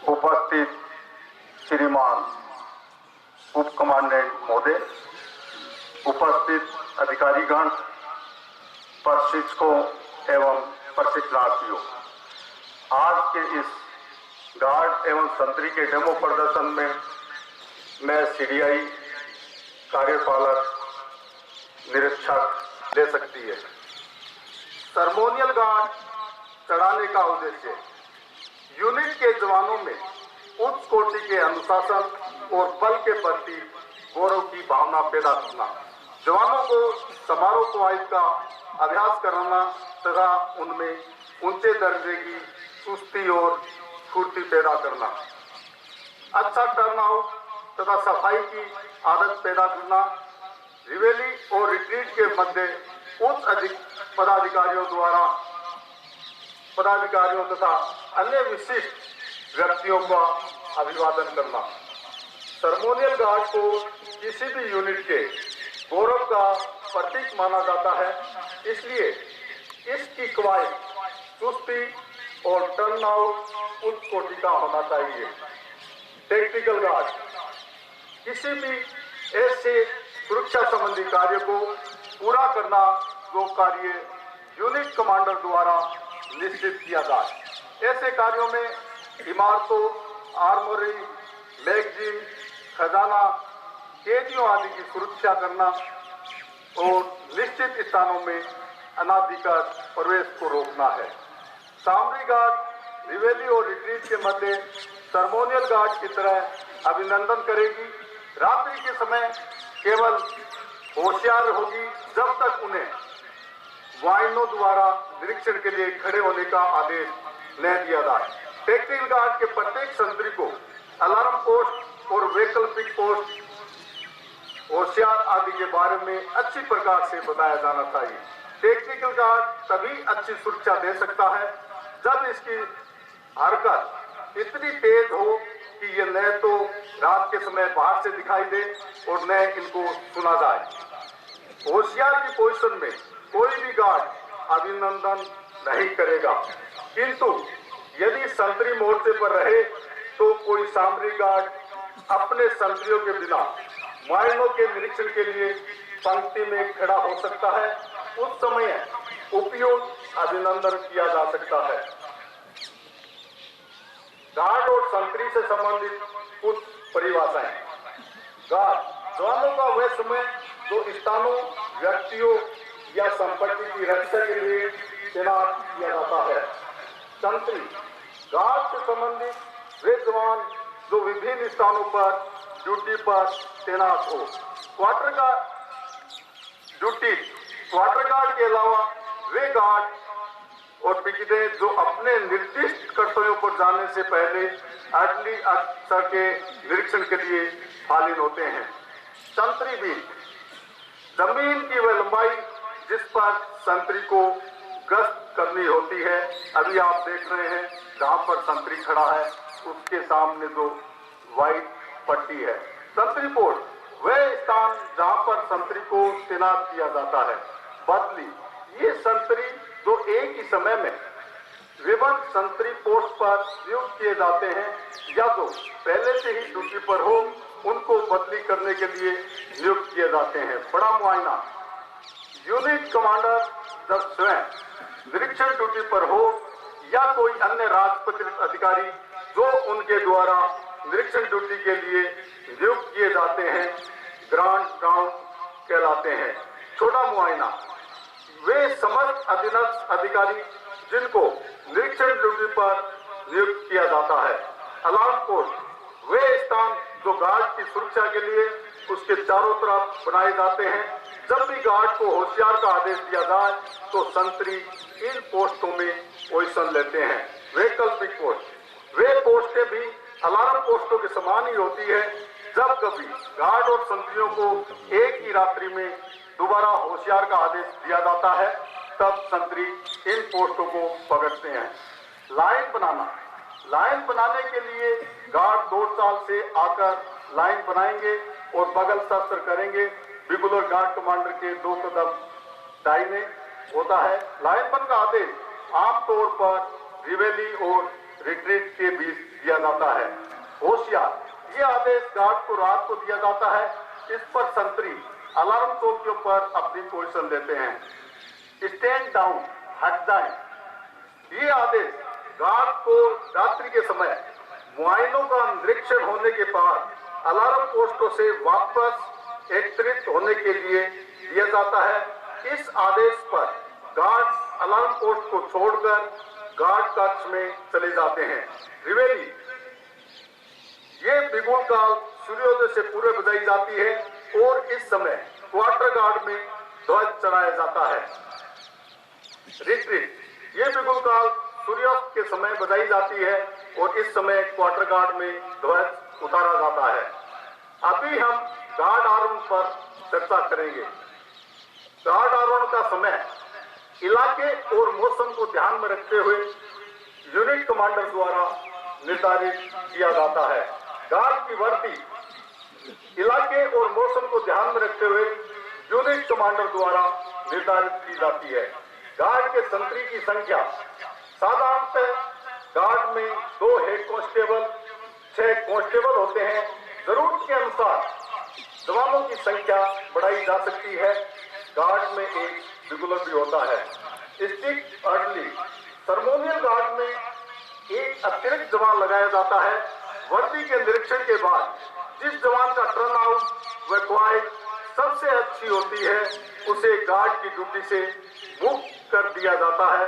उपस्थित श्रीमान उप कमांडेंट महोदय, उपस्थित अधिकारीगण, प्रशिक्षकों एवं प्रशिक्षणार्थियों, आज के इस गार्ड एवं संतरी के डेमो प्रदर्शन में मैं सीडीआई कार्यपालक निरीक्षक ले सकती है। सर्मोनियल गार्ड चढ़ाने का उद्देश्य यूनिट के जवानों में उच्च कोटि के अनुशासन और बल के प्रति गौरव की भावना पैदा करना, जवानों को समारोह कवायद का अभ्यास कराना तथा उनमें ऊंचे दर्जे की सुस्ती और फुर्ती पैदा करना, अच्छा टर्नआउट तथा सफाई की आदत पैदा करना, रिवेली और रिट्रीट के मध्य उच्च पदाधिकारियों तथा अन्य विशिष्ट व्यक्तियों का अभिवादन करना। सर्मोनियल गार्ड को किसी भी यूनिट के गौरव का प्रतीक माना जाता है, इसलिए इसकी कवायद चुस्ती और टर्नआउट उच्च कोटि का होना चाहिए। टेक्निकल गार्ड किसी भी ऐसे सुरक्षा संबंधी कार्य को पूरा करना जो कार्य यूनिट कमांडर द्वारा निश्चित किया जाए। ऐसे कार्यों में इमारतों, आर्मोरी, मैगजीन, खजाना, कैदियों आदि की सुरक्षा करना और निश्चित स्थानों में अनाधिकृत प्रवेश को रोकना है। सामरिक गार्ड रिवेली और रिट्रीट के मध्य सर्मोनियल गार्ड की तरह अभिनंदन करेगी। रात्रि के समय केवल होशियार होगी जब तक उन्हें वाइनों द्वारा निरीक्षण के लिए खड़े होने का आदेश न दिया जाए। टेक्निकल गार्ड के प्रत्येक संतरी को अलार्म पोस्ट और वैकल्पिक पोस्ट, होशियार आदि के बारे में अच्छी प्रकार से बताया जाना चाहिए। टेक्निकल गार्ड तभी अच्छी सुरक्षा दे सकता है जब इसकी हरकत इतनी तेज हो कि ये न तो रात के समय बाहर से दिखाई दे और न इनको सुना जाए। होशियार की पोजीशन में कोई भी गार्ड अभिनंदन नहीं करेगा, किंतु यदि संतरी मोर्चे पर रहे तो कोई सामरिक गार्ड अपने संतरियों के बिना माइनों के निरीक्षण के लिए पंक्ति में खड़ा हो सकता है। उस समय उपयुक्त अभिनंदन किया जा सकता है। गार्ड और संतरी से संबंधित कुछ परिभाषाएं। गार्ड जवानों का वह समय जो स्थानों, व्यक्तियों या संपत्ति की रक्षा के लिए तैनात किया जाता है। संतरी गार्ड से संबंधित वे जवान जो विभिन्न स्थानों पर ड्यूटी पर तैनात हो। क्वार्टर गार्ड के अलावा वे गार्ड और पिकेटें जो अपने निर्दिष्ट कर्तव्यों पर जाने से पहले अर्ली अफसर के निरीक्षण के लिए फालिन होते हैं। संतरी भी जमीन की वह लंबाई जिस पर संतरी को गश्त करनी होती है। अभी आप देख रहे हैं जहां पर संतरी खड़ा है उसके सामने जो व्हाइट पट्टी है। संतरी पोस्ट वह स्थान जहां पर संतरी को तैनात किया जाता है। बदली ये संतरी जो एक ही समय में विभिन्न संतरी पोस्ट पर नियुक्त किए जाते हैं या जो पहले से ही ड्यूटी पर हो उनको बदली करने के लिए नियुक्त किए जाते हैं। बड़ा मुआयना यूनिट कमांडर जब स्वयं निरीक्षण ड्यूटी पर हो या कोई अन्य राजपत्रित अधिकारी जो उनके द्वारा निरीक्षण ड्यूटी के लिए नियुक्त किए जाते हैं, ग्रांड राउंड कहलाते हैं। छोटा मुआयना वे समस्त अधीनस्थ अधिकारी जिनको निरीक्षण ड्यूटी पर नियुक्त किया जाता है। अलार्म पोस्ट वे स्थान जो गार्ड की सुरक्षा के लिए उसके चारों तरफ बनाए जाते हैं। जब भी गार्ड को होशियार का आदेश दिया जाए तो संतरी इन पोस्टों में पोजीशन लेते हैं। वैकल्पिक पोस्ट वे पोस्टें भी अलार्म पोस्टों के समान ही होती है। जब कभी गार्ड और संतरियों को एक ही रात्रि में दोबारा होशियार का आदेश दिया जाता है, तब संतरी इन पोस्टों को पकड़ते हैं। लाइन बनाना, लाइन बनाने के लिए गार्ड 2 साल से आकर लाइन बनाएंगे और बगल शस्त्र करेंगे। बिगुल और गार्ड कमांडर के 2 कदम दाहिने होता है। लाइन बन का आदेश आमतौर पर रिवेली और रिट्रीट के बीच दिया जाता है। होशियार, ये आदेश गार्ड को रात को दिया जाता है। इस पर संतरी अलार्म चौकियों पर अपनी पोजीशन लेते हैं। स्टैंड डाउन, हट जाएं। ये आदेश गार्ड को रात्रि के समय मुआयनों का निरीक्षण होने के बाद अलार्म पोस्टों से वापस एकत्रित होने के लिए दिया जाता है। इस आदेश पर गार्ड अलार्म पोस्ट को छोड़कर गार्ड कक्ष में चले जाते हैं। रिवेली, ये बिगुल काल सूर्योदय से पूर्व बजाई जाती है और इस समय क्वार्टर गार्ड में ध्वज चढ़ाया जाता है। रिट्रीट, ये बिगुल काल सूर्यास्त के समय बजाई जाती है और इस समय क्वार्टर गार्ड में ध्वज उतारा जाता है। अभी हम गार्ड आरोहण पर चर्चा करेंगे। गार्ड आरोहण का समय इलाके और मौसम को ध्यान में रखते हुए यूनिट कमांडर द्वारा निर्धारित किया जाता है। गार्ड की वर्दी इलाके और मौसम को ध्यान में रखते हुए यूनिट कमांडर द्वारा निर्धारित की जाती है। गार्ड के संतरी की संख्या साधारणतः गार्ड में 2 हेड कांस्टेबल, 6 कांस्टेबल होते हैं। जरूरत के अनुसार जवानों की संख्या बढ़ाई जा सकती है। गार्ड में एक बिगुलर भी होता है। स्टिक अर्ली, सर्मोनियल गार्ड में एक अतिरिक्त जवान लगाया जाता है। वर्दी के निरीक्षण के बाद जिस जवान का टर्न आउट व क्वाइट सबसे अच्छी होती है, उसे गार्ड की ड्यूटी से मुक्त कर दिया जाता है।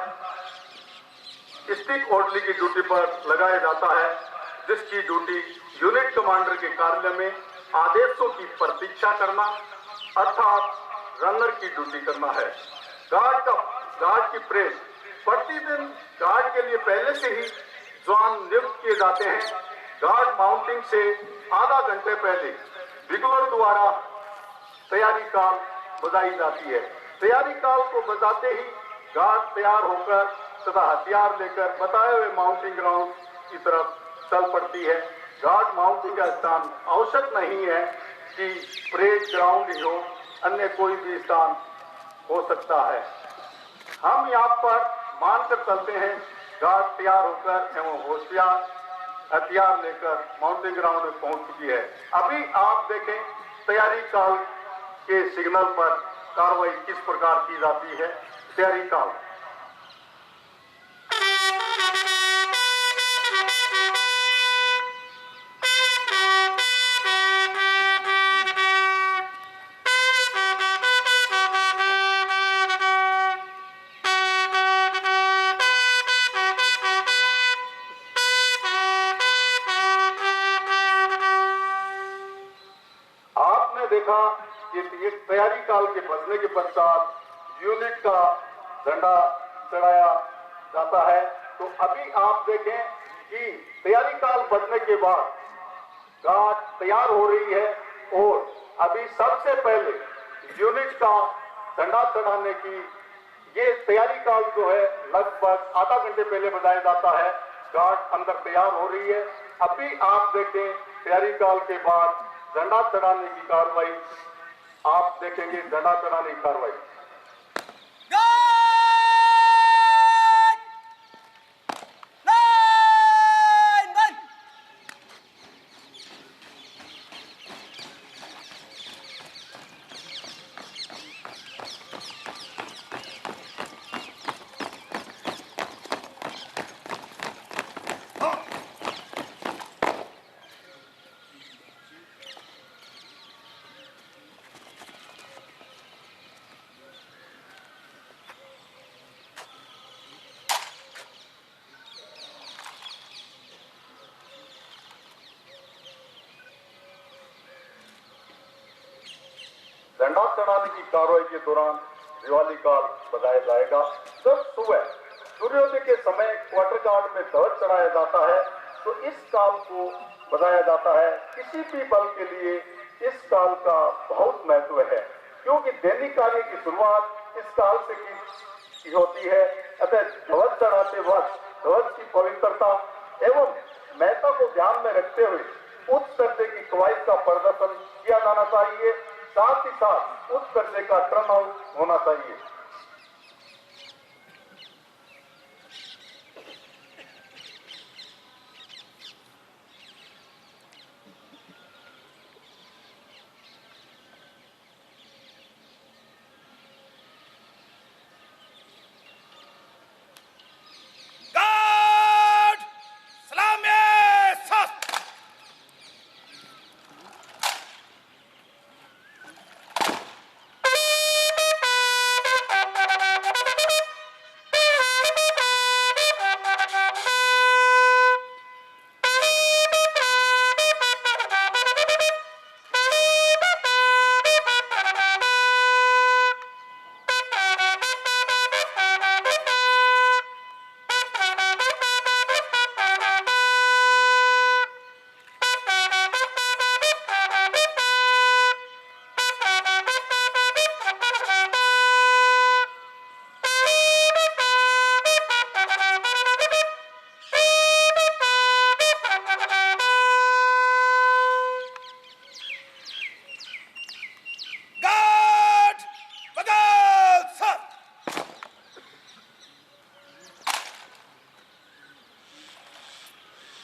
स्टिक ऑर्डली की ड्यूटी पर लगाया जाता है, जिसकी ड्यूटी यूनिट कमांडर के कार्यालय में आदेशों की प्रतीक्षा करना अर्थात रनर की ड्यूटी करना है। गार्ड की परेड प्रतिदिन गार्ड के लिए पहले से ही जवान नियुक्त किए जाते हैं। गार्ड माउंटिंग से आधा घंटे पहले बिगुलर द्वारा तैयारी काल बजाई जाती है। तैयारी काल को बजाते ही गार्ड तैयार होकर तथा हथियार लेकर बताए हुए माउंटिंग ग्राउंड की तरफ चल पड़ती है। गार्ड माउंटिंग का स्थान आवश्यक नहीं है कि परेड ग्राउंड ही हो, अन्य कोई भी स्थान हो सकता है। हम यहाँ पर मानकर चलते हैं गार्ड तैयार होकर एवं होशियार हथियार लेकर माउंटिंग ग्राउंड में पहुंच चुकी है। अभी आप देखें तैयारी काल के सिग्नल पर कार्रवाई किस प्रकार की जाती है। तैयारी काल, देखा कि ये तैयारी काल के बजने के पश्चात यूनिट का झंडा चढ़ाया जाता है। तो अभी आप देखें कि तैयारी काल बजने के बाद गार्ड तैयार हो रही है और अभी सबसे पहले यूनिट का झंडा चढ़ाने की ये तैयारी काल जो है लगभग आधा घंटे पहले बजाया जाता है। गार्ड अंदर तैयार हो रही है। अभी आप देखें तैयारी काल के बाद झंडा चढ़ाने की कार्रवाई आप देखेंगे। झंडा चढ़ाने की कार्रवाई, झंडा चढ़ाने की कार्रवाई के दौरान दिवाली काल बजाया जाएगा। जब सुबह सूर्योदय के समय क्वार्टर गार्ड में ध्वज चढ़ाया जाता है तो इस काल को बजाया जाता है। किसी भी बल के लिए इस काल का बहुत महत्व है, क्योंकि दैनिक कार्य की शुरुआत इस काल से की होती है। अतः ध्वज चढ़ाते वक्त ध्वज की पवित्रता एवं महत्व को ध्यान में रखते हुए उच्च दर्जे की कवायद का प्रदर्शन किया जाना चाहिए। साथ ही साथ उच्च दर्जे का टर्न आउट होना चाहिए।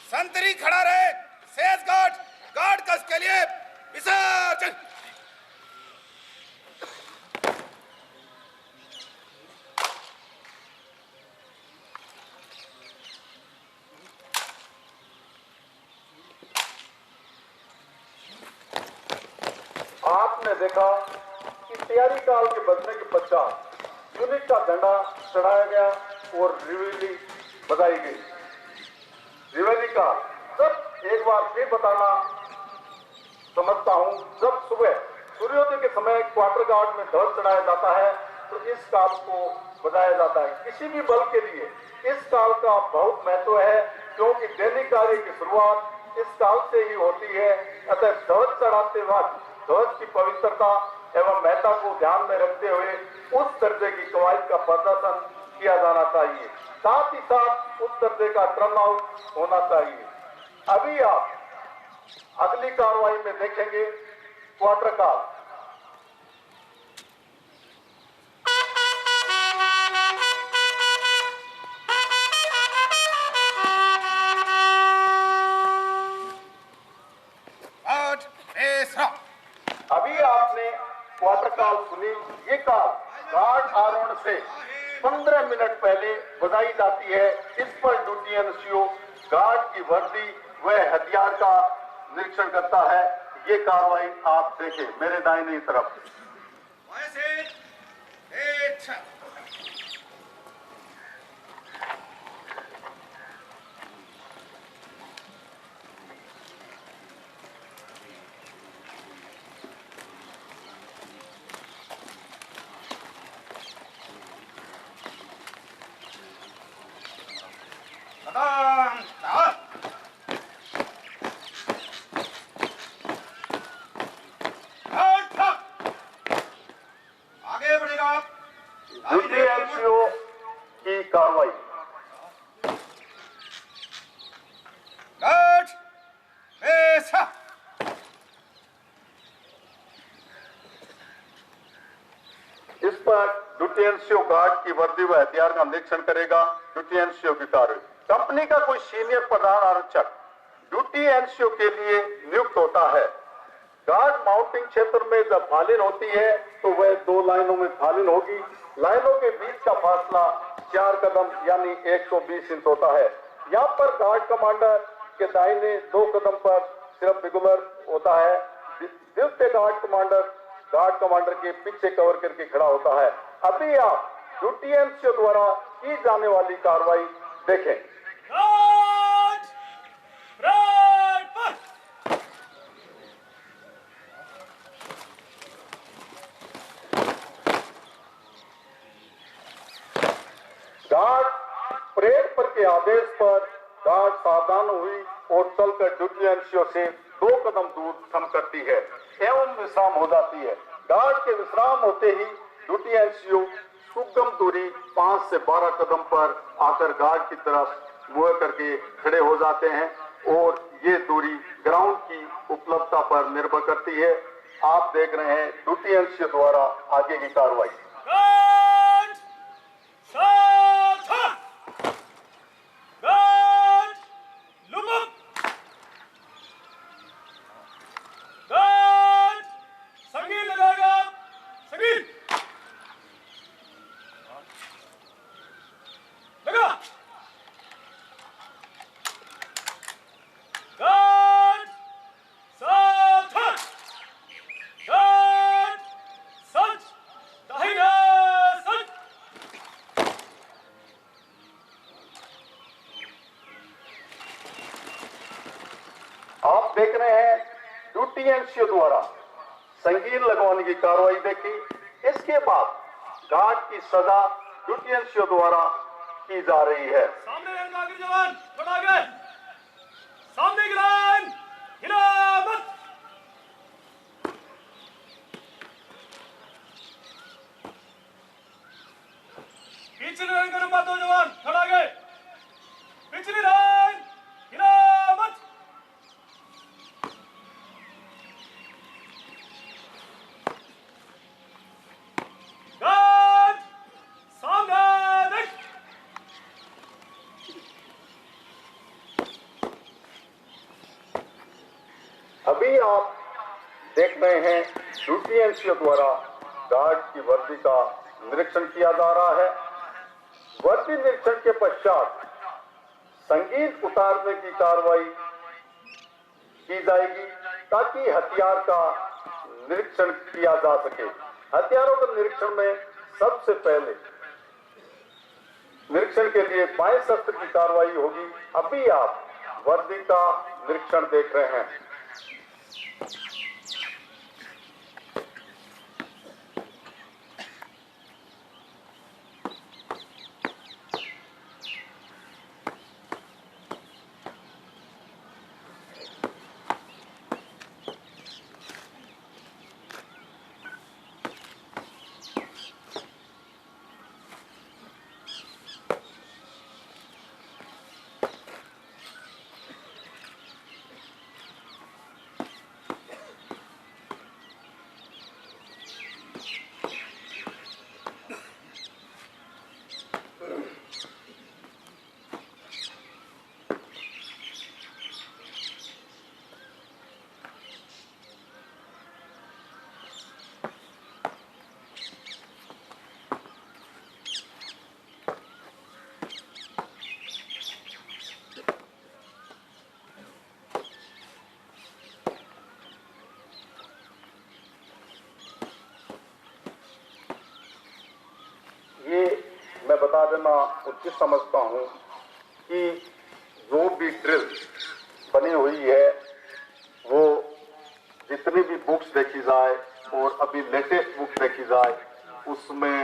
संतरी खड़ा रहे, सेज गार्ड, गार्ड कस के लिए विसर्जन। आपने देखा कि तैयारी काल के बजने के पश्चात यूनिट का झंडा चढ़ाया गया और रिवेली बजाई गई। रिवेली का जब एक बार फिर बताना समझता हूं, जब सुबह सूर्योदय के समय क्वार्टर गार्ड में ध्वज चढ़ाया जाता है तो इस काल को बजाया जाता है। किसी भी बल के लिए इस काल का बहुत महत्व है, क्योंकि दैनिक कार्य की शुरुआत इस काल से ही होती है। अतः ध्वज चढ़ाते वक्त ध्वज की पवित्रता एवं महत्व को ध्यान में रखते हुए उस दर्जे की कवायद का प्रदर्शन किया जाना चाहिए। साथ ही साथ उस दर्जे का टर्न आउट होना चाहिए। अभी आप अगली कार्रवाई में देखेंगे क्वार्टर काल। अभी आपने क्वार्टर काल सुनी। ये काल गार्ड आरोहण से 15 मिनट पहले बजाई जाती है। इस पर ड्यूटी एनसीओ गार्ड की वर्दी व हथियार का निरीक्षण करता है। ये कार्रवाई आप देखें मेरे दाहिनी तरफ। आगे बढ़ेगा ड्यूटी एनसीओ की कार्रवाई। गार्ड ऐसा इस पर ड्यूटी एनसीओ गार्ड की वर्दी व हथियार का निरीक्षण करेगा। ड्यूटी एनसीओ की कार्रवाई। कंपनी का कोई सीनियर प्रधान आरक्षक ड्यूटी एनसीओ के लिए नियुक्त होता है। गार्ड माउंटिंग क्षेत्र में जब फालिन होती है तो वह 2 लाइनों में फालिन होगी। लाइनों के बीच का फासला 4 कदम यानी 120 इंच होता है। यहाँ पर गार्ड कमांडर के दाहिने 2 कदम पर सिर्फ रेगुलर होता है। द्वितीय गार्ड कमांडर के पीछे कवर करके खड़ा होता है। अभी आप ड्यूटी एनसीओ द्वारा की जाने वाली कार्रवाई देखें। गार्ड परेड पर के आदेश पर गार्ड सावधान हुई और चलकर ड्यूटी एनसीओ से 2 कदम दूर थम करती है एवं विश्राम हो जाती है। गार्ड के विश्राम होते ही ड्यूटी एनसीओ सुगम दूरी 5 से 12 कदम पर आकर गार्ड की तरफ मुंह करके खड़े हो जाते हैं और ये दूरी ग्राउंड की उपलब्धता पर निर्भर करती है। आप देख रहे हैं ड्यूटी एनसीओ द्वारा आगे की कार्रवाई। आप देख रहे हैं ड्यूटी एनसीओ द्वारा संगीन लगवाने की कार्रवाई देखी। इसके बाद गार्ड की सजा ड्यूटी एनसीओ द्वारा की जा रही है। सामने आगे जवान, थोड़ा आगे, सामने की लाइन, हिला मत। पिछली लाइन करो बात हो जवान, थोड़ा आगे, पिछली लाइन, हिला मत। गार्ड, सामने देख। अभी आप देख रहे हैं ड्यूटी एनसीओ द्वारा गार्ड की वर्दी का निरीक्षण किया जा रहा है। वर्दी निरीक्षण के पश्चात संगीत उतारने की कार्रवाई की जाएगी ताकि हथियार का निरीक्षण किया जा सके। हथियारों के निरीक्षण में सबसे पहले निरीक्षण के लिए बाएं शस्त्र की कार्रवाई होगी। अभी आप वर्दी का निरीक्षण देख रहे हैं। मैं बता देना उचित समझता हूं कि जो भी ड्रिल बनी हुई है वो जितनी भी बुक्स देखी जाए और अभी लेटेस्ट बुक देखी जाए उसमें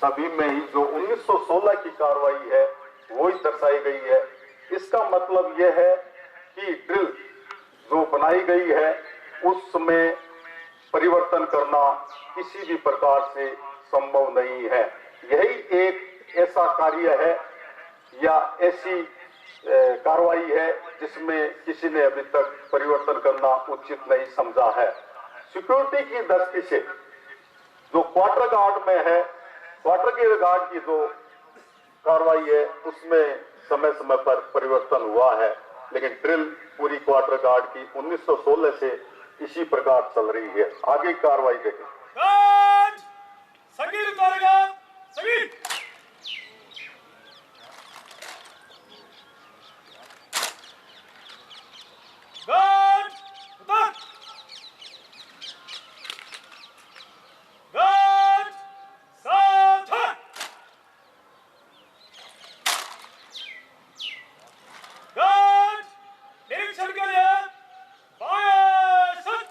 सभी में ही जो 1916 की कार्रवाई है वो ही दर्शाई गई है। इसका मतलब यह है कि ड्रिल जो बनाई गई है उसमें परिवर्तन करना किसी भी प्रकार से संभव नहीं है। यही एक ऐसा कार्य है या ऐसी कार्रवाई है जिसमें किसी ने अभी तक परिवर्तन करना उचित नहीं समझा है। सिक्योरिटी की दृष्टि से जो क्वार्टर गार्ड में है, क्वार्टर गार्ड की जो कार्रवाई है उसमें समय समय पर परिवर्तन हुआ है, लेकिन ड्रिल पूरी क्वार्टर गार्ड की 1916 से इसी प्रकार चल रही है। आगे कार्रवाई देखें। संगीत उतारेगा, संगीत। गार्ड उतार। गार्ड सावधान। गार्ड निरीक्षण के लिए बाएं शट।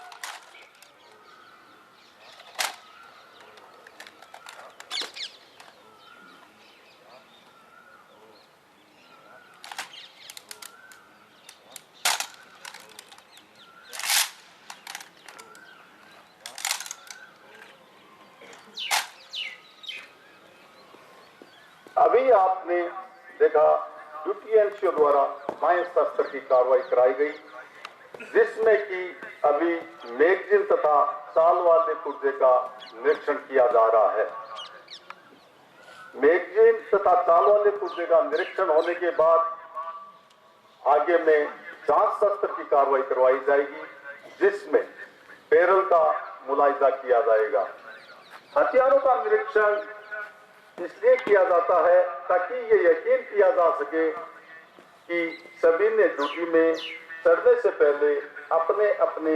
अभी आपने देखा ड्यूटी एनसीओ द्वारा बाएं शस्त्र की कार्रवाई कराई गई, जिसमें कि अभी मैगजीन तथा साल वाले पुर्जे का निरीक्षण किया जा रहा है। मैगजीन तथा साल वाले पुर्जे का निरीक्षण होने के बाद आगे में जांच शस्त्र की कार्रवाई करवाई जाएगी, जिसमें बैरल का मुलाहिजा किया जाएगा। हथियारों का निरीक्षण इसलिए किया जाता है ताकि ये यकीन किया जा सके कि सभी ने ड्यूटी में चढ़ने से पहले अपने अपने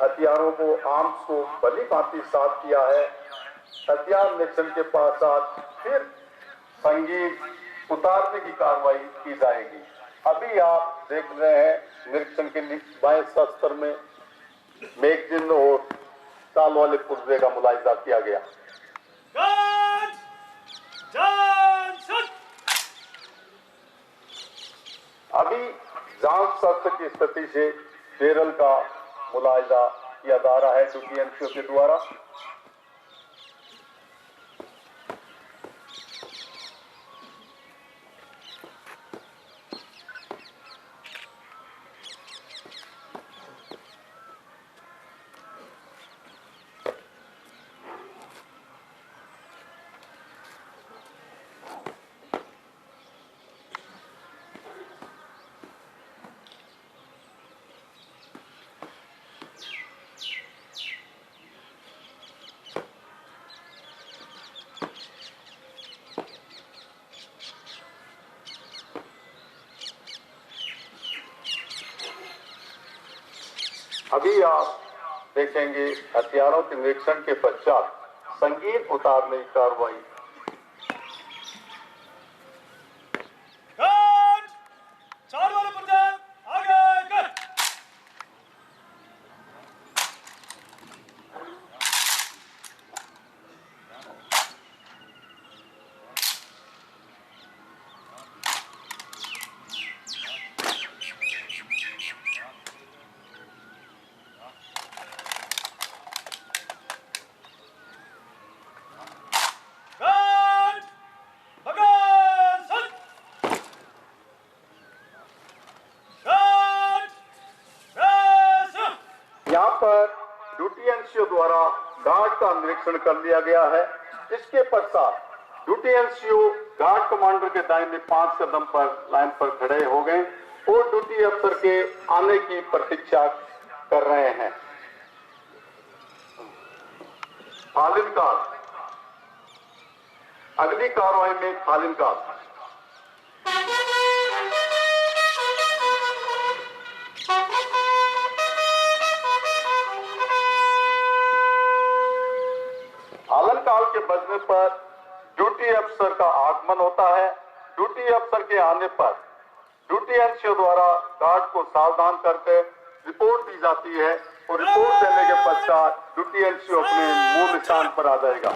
हथियारों को, आर्म्स को भली भांति साफ किया है। हथियार निरीक्षण के पश्चात फिर संगीत उतारने की कार्रवाई की जाएगी। अभी आप देख रहे हैं निरीक्षण के बाएं शस्त्र में मैगजीन और साल वाले पुर्जे का मुलाहिजा किया गया। अभी जांच शस्त्र की स्थिति से बैरल का मुलाहिजा किया जा रहा है ड्यूटी एनसीओ के द्वारा। अभी आप देखेंगे हथियारों के निरीक्षण के पश्चात संगीत उतारने की कार्रवाई। चार वाले पुर्जे आगे कर। यहाँ पर ड्यूटी एनसीओ द्वारा गार्ड का निरीक्षण कर लिया गया है। इसके पश्चात ड्यूटी एनसीओ गार्ड कमांडर के दाहिने 5 कदम पर लाइन पर खड़े हो गए और ड्यूटी अफसर के आने की प्रतीक्षा कर रहे हैं। थालिन काल, अगली कार्रवाई में थालिन काल। काल के बजने पर ड्यूटी अफसर का आगमन होता है। ड्यूटी अफसर के आने पर ड्यूटी एनसीओ द्वारा गार्ड को सावधान करके रिपोर्ट दी जाती है और रिपोर्ट देने के पश्चात ड्यूटी एनसीओ अपने मूल स्थान पर आ जाएगा।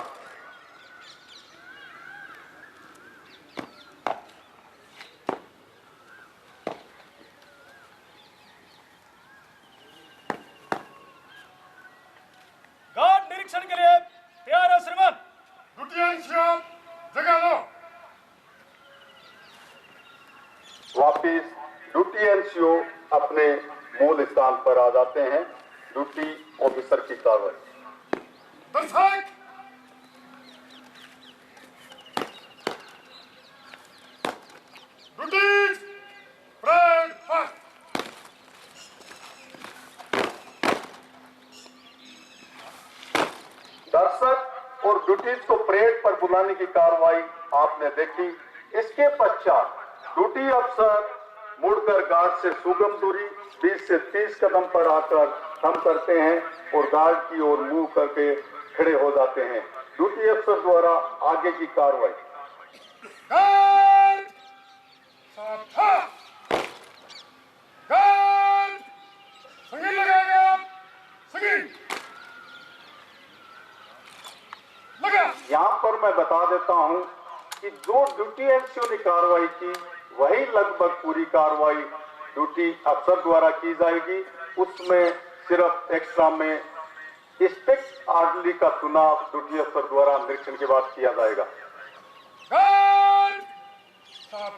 गार्ड निरीक्षण के लिए तैयार है श्रीमान। ड्यूटी एनसीओ जगह लो। वापिस ड्यूटी एनसीओ अपने मूल स्थान पर आ जाते हैं। ड्यूटी ऑफिसर की कार्रवाई। दर्शक ड्यूटी परेड फर्स्ट। दर्शक और ड्यूटीज को परेड पर बुलाने की कार्रवाई आपने देखी। इसके पश्चात ड्यूटी अफसर मुड़कर गार्ड से सुगम दूरी 20 से 30 कदम पर आकर थम करते हैं और गार्ड की ओर मुंह करके खड़े हो जाते हैं। ड्यूटी अफसर द्वारा आगे की कार्रवाई। गार्ड सावधान। गार्ड संगीत लगाएगा। संगीत लगा। यहाँ पर मैं बता देता हूँ कि जो ड्यूटी एनसीओ ने कार्रवाई की वही लगभग पूरी कार्रवाई ड्यूटी अफसर द्वारा की जाएगी। उसमें सिर्फ एक्स्ट्रा में स्ट्रिक्ट आर्डरली का चुनाव ड्यूटी अफसर द्वारा निरीक्षण के बाद किया जाएगा। गार्ड सामने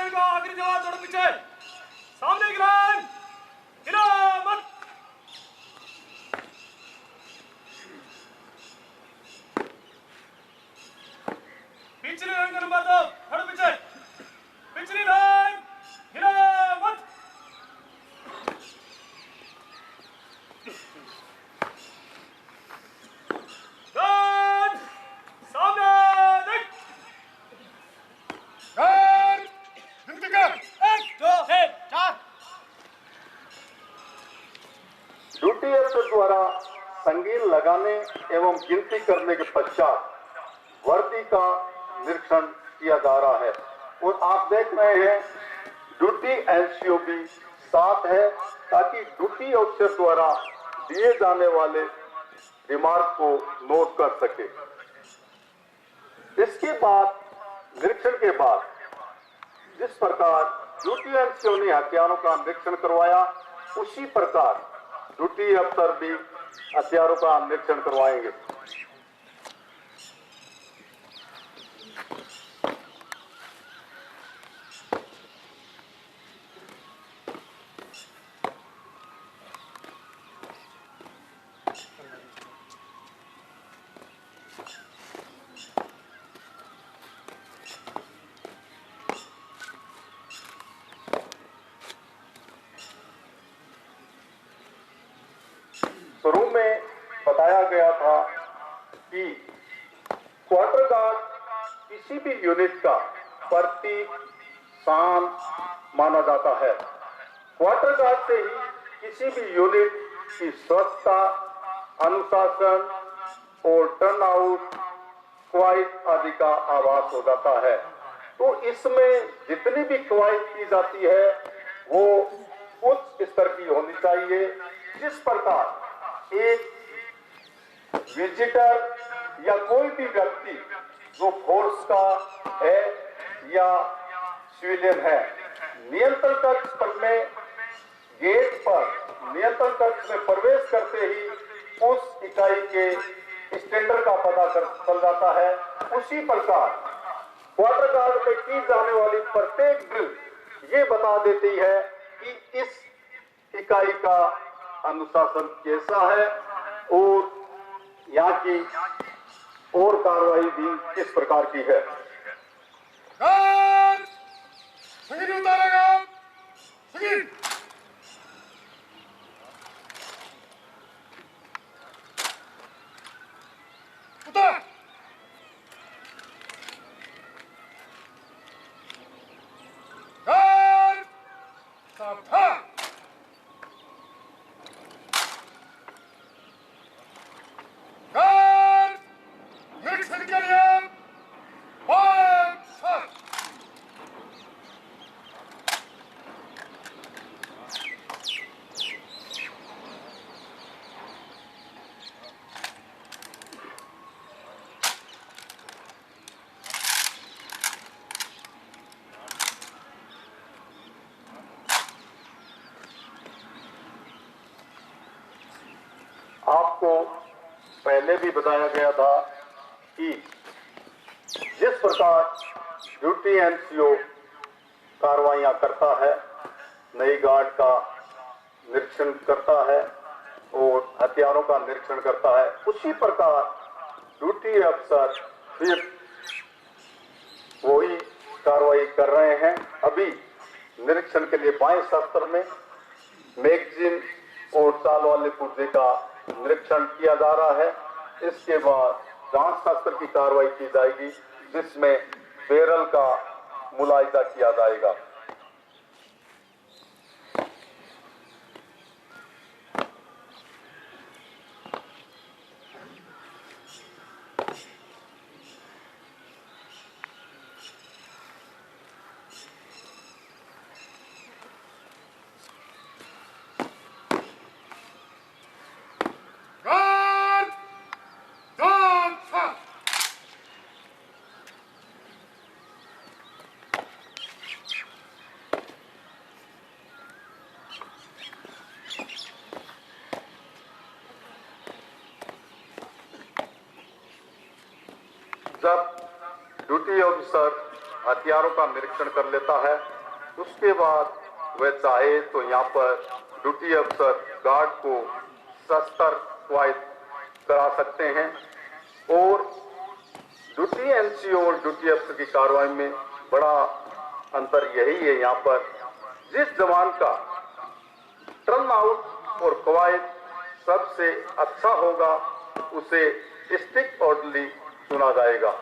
का आखिरी जवाब थोड़ा पीछे सामने की लाइन हिला मत पिछली लाइन का नंबर 2 थोड़ा पीछे पिछली लाइन हिला मत गार्ड सामने देख गार्ड गिनती कर 1 2 3 4 ड्यूटी अफसर द्वारा संगीन लगाने एवं गिनती करने के पश्चात वर्दी का निरीक्षण किया जा रहा है और आप देख रहे हैं ड्यूटी एनसीओ भी साथ है ताकि ड्यूटी अफसर द्वारा दिए जाने वाले रिमार्क को नोट कर सके। इसके बाद निरीक्षण के बाद जिस प्रकार ड्यूटी एनसीओ ने हथियारों का निरीक्षण करवाया उसी प्रकार ड्यूटी अफसर भी हथियारों का निरीक्षण करवाएंगे। शुरू में बताया गया था कि क्वार्टर गार्ड किसी भी यूनिट का प्रतीक शान माना जाता है। क्वार्टर गार्ड से ही किसी भी यूनिट की स्वच्छता, अनुशासन और टर्नआउट, कवायद आदि का आभास हो जाता है। तो इसमें जितनी भी कवायद की जाती है वो उच्च स्तर की होनी चाहिए। जिस प्रकार एक विजिटर या कोई भी व्यक्ति जो फोर्स का है या सिविलियन है नियंत्रण कक्ष पर में गेट पर नियंत्रण कक्ष में प्रवेश करते ही उस इकाई के स्टैंडर्ड का पता चल जाता है, उसी प्रकार क्वार्टर गार्ड में की जाने वाली प्रत्येक ड्रिल ये बता देती है कि इस इकाई का अनुशासन कैसा है और यहाँ की और कार्रवाई भी किस प्रकार की है। उतारेगा उतर आपको पहले भी बताया गया था कि जिस प्रकार ड्यूटी एनसीओ कार्रवाइयां करता है, नई गार्ड का निरीक्षण करता है और हथियारों का निरीक्षण करता है, उसी प्रकार ड्यूटी अफसर फिर वही कार्रवाई कर रहे हैं। अभी निरीक्षण के लिए बाएं शस्त्र में मैगजीन और चाल वाले पुर्जे का निरीक्षण किया जा रहा है। इसके बाद जांच शस्त्र की कार्रवाई की जाएगी जिसमें बैरल का मुलाहिजा किया जाएगा। जब ड्यूटी ऑफिसर हथियारों का निरीक्षण कर लेता है, उसके बाद वह चाहे तो यहाँ पर ड्यूटी अफसर गार्ड को शस्त्र स्वायत्त करा सकते हैं। और ड्यूटी एनसीओ और ड्यूटी अफसर की कार्रवाई में बड़ा अंतर यही है, यहाँ पर जिस जवान का टर्न आउट और कवायद सबसे अच्छा होगा उसे स्टिक ऑर्डरली चुना जाएगा।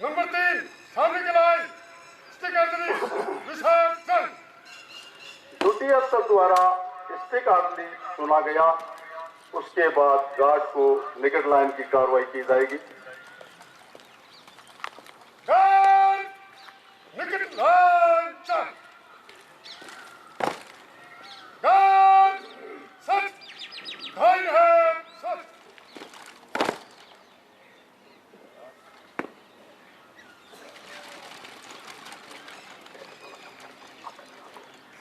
नंबर 3 सामने के लाइन स्टिक ऑर्डरली विसर्जन। ड्यूटी अफसर द्वारा स्टिक ऑर्डरली चुना गया, उसके बाद गार्ड को निकट लाइन की कार्रवाई की जाएगी। गार्ड निकट लाइन चल। गार्ड सच घायल है सच।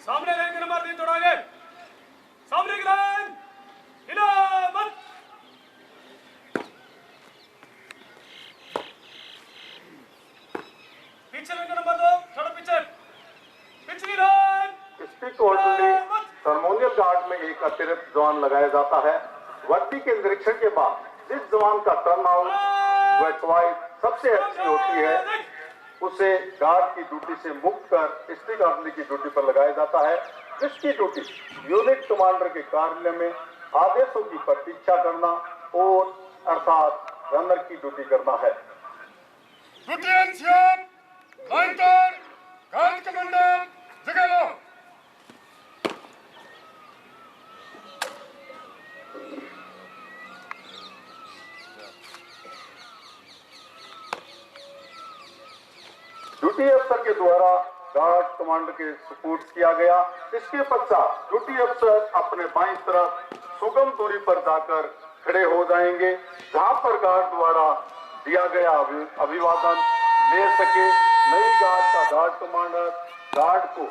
सामने लाइन के नंबर 3 थोड़ा आगे। सामने की लाइन हिला मत। पीछे लाइन का नंबर 2 थोड़ा पीछे। पिछली लाइन स्टिक ऑर्डरली थर्मोनियल गार्ड में एक अतिरिक्त जवान लगाया जाता है। वर्दी के निरीक्षण के बाद जिस जवान का टर्न आउट व कवायद सबसे अच्छी होती है उसे गार्ड की ड्यूटी से मुक्त कर स्टिक ऑर्डरली की ड्यूटी पर लगाया जाता है, जिसकी ड्यूटी यूनिट कमांडर के कार्यालय में आदेशों की प्रतीक्षा करना और अर्थात रनर की ड्यूटी करना है। ड्यूटी एनसीओ लाइन पर गार्ड कमांडर जगह लो। ड्यूटी अफसर के द्वारा गार्ड कमांडर के सुपुर्द किया गया। इसके पश्चात ड्यूटी अफसर अपने बाईं तरफ सुगम दूरी पर जाकर खड़े हो जाएंगे, जहां पर गार्ड द्वारा दिया गया अभिवादन ले सके। नई गार्ड का गार्ड कमांडर गार्ड को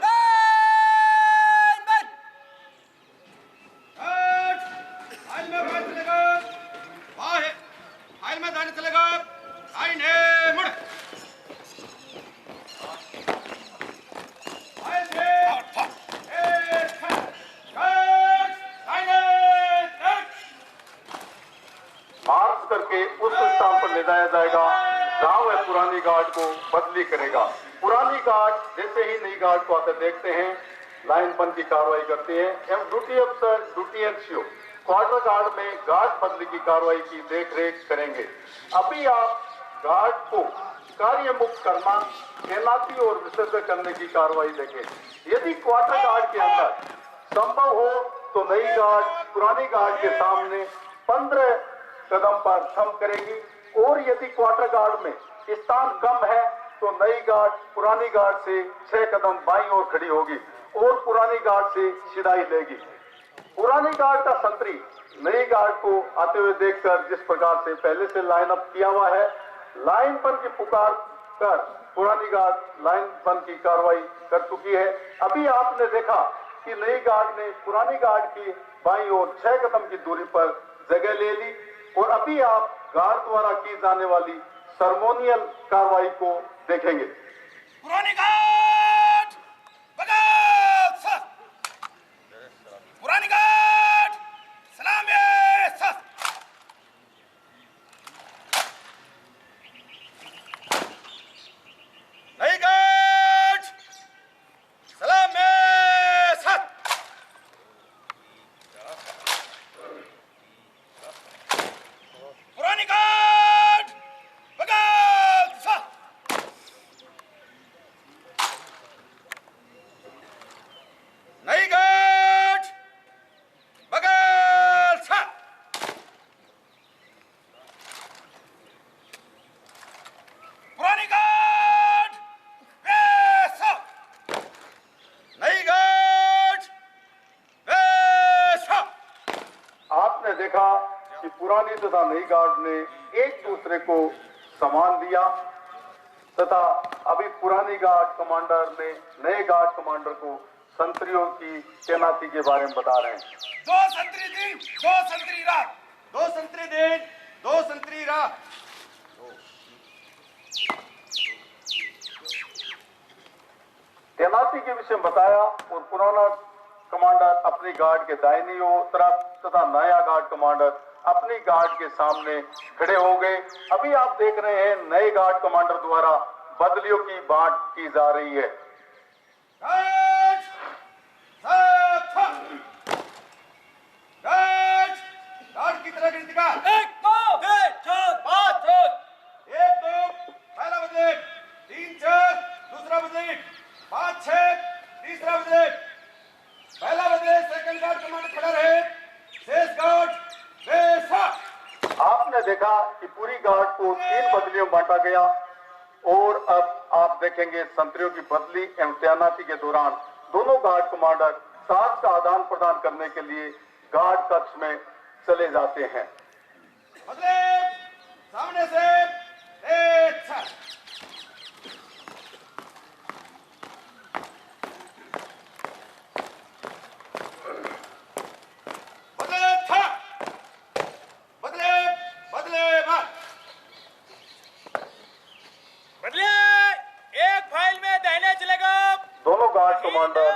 मार्च करके उस स्थान पर ले जाया जाएगा जहां वह पुरानी गार्ड को बदली करेगा। पुरानी गार्ड जैसे ही नई गार्ड को आते देखते हैं, लाइन बंद की कार्रवाई करते हैं एवं ड्यूटी अफसर ड्यूटी एनसीओ क्वार्टर गार्ड में गार्ड बदली की कार्रवाई की देखरेख करेंगे। अभी आप गार्ड को कार्य मुक्त करना, तैनाती और विसर्जन करने की कार्रवाई देखें। यदि क्वार्टर गार्ड के अंदर संभव हो तो नई गार्ड पुरानी गार्ड के सामने 15 कदम पर थम करेगी, और यदि क्वार्टर गार्ड में स्थान कम है तो नई गार्ड पुरानी गार्ड से 6 कदम बाईं ओर खड़ी होगी और पुरानी गार्ड से सिधाई लेगी। पुरानी गार्ड का संतरी नई गार्ड को आते हुए देखकर जिस प्रकार से पहले से लाइन अप किया हुआ है, लाइन बंद की पुकार कर पुरानी गार्ड लाइन बंद की कार्रवाई कर चुकी है। अभी आपने देखा कि नई गार्ड ने पुरानी गार्ड की बाईं ओर 6 कदम की दूरी पर जगह ले ली, और अभी आप गार्ड द्वारा की जाने वाली सर्मोनियल कार्रवाई को देखेंगे। पुरानी घाट भगत पुरानी घाट सलाम नई घाट सलाम पुरानी घाट भगत नई घाट भगत पुरानी घाट वैसा नई घाट वैसा। आपने देखा कि पुरानी तथा नई गार्ड ने एक दूसरे को सम्मान दिया तथा अभी पुरानी गार्ड कमांडर ने नए गार्ड कमांडर को संतरियों की तैनाती के बारे में बता रहे हैं। 2 संतरी दिन 2 संतरी रात 2 संतरी दिन 2 संतरी रात। तैनाती के विषय में बताया और पुराना कमांडर अपनी गार्ड के दाहिनी ओर तरफ तथा नया गार्ड कमांडर अपनी गार्ड के सामने खड़े हो गए। अभी आप देख रहे हैं नए गार्ड कमांडर द्वारा बदलियों की बांट की जा रही है। गार्ड गार्ड गार्ड की तरह गिनती का 1 2 3 4 5 6 1 2 पहला बदले 3 4 दूसरा बदले 5 6 तीसरा बदले पहला बदले सेकंड गार्ड कमांडर खड़ा रहे शेष गार्ड वैसा। आपने देखा कि पूरी गार्ड को 3 बदलियों में बांटा गया और अब आप देखेंगे संतरियों की बदली एवं तैनाती के दौरान दोनों गार्ड कमांडर साथ का आदान प्रदान करने के लिए गार्ड कक्ष में चले जाते हैं। बदले सामने से अच्छा बदले था बदले बदले मार बदले एक फाइल में दाहिने चलेगा। दोनों गार्ड कमांडर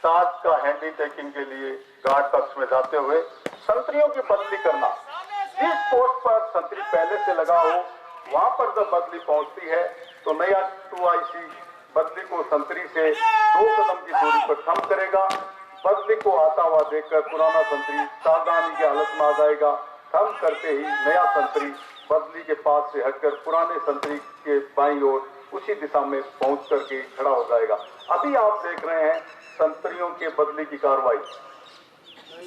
साथ का हैंडी टेकिंग के लिए गार्ड कक्ष में जाते हुए संतरियों की बदली करना। जिस पोस्ट पर संतरी पहले से लगा हो वहां पर जब बदली पहुंचती है तो नया 2IC बदली को संतरी से 2 कदम की दूरी पर थम करेगा। बदली को आता हुआ देखकर पुराना संतरी सावधानी की हालत में आ जाएगा। थम करते ही नया संतरी बदली के पास से हटकर पुराने संतरी के बाईं ओर उसी दिशा में पहुंच करके खड़ा हो जाएगा। अभी आप देख रहे हैं संतरियों के बदली की कार्रवाई।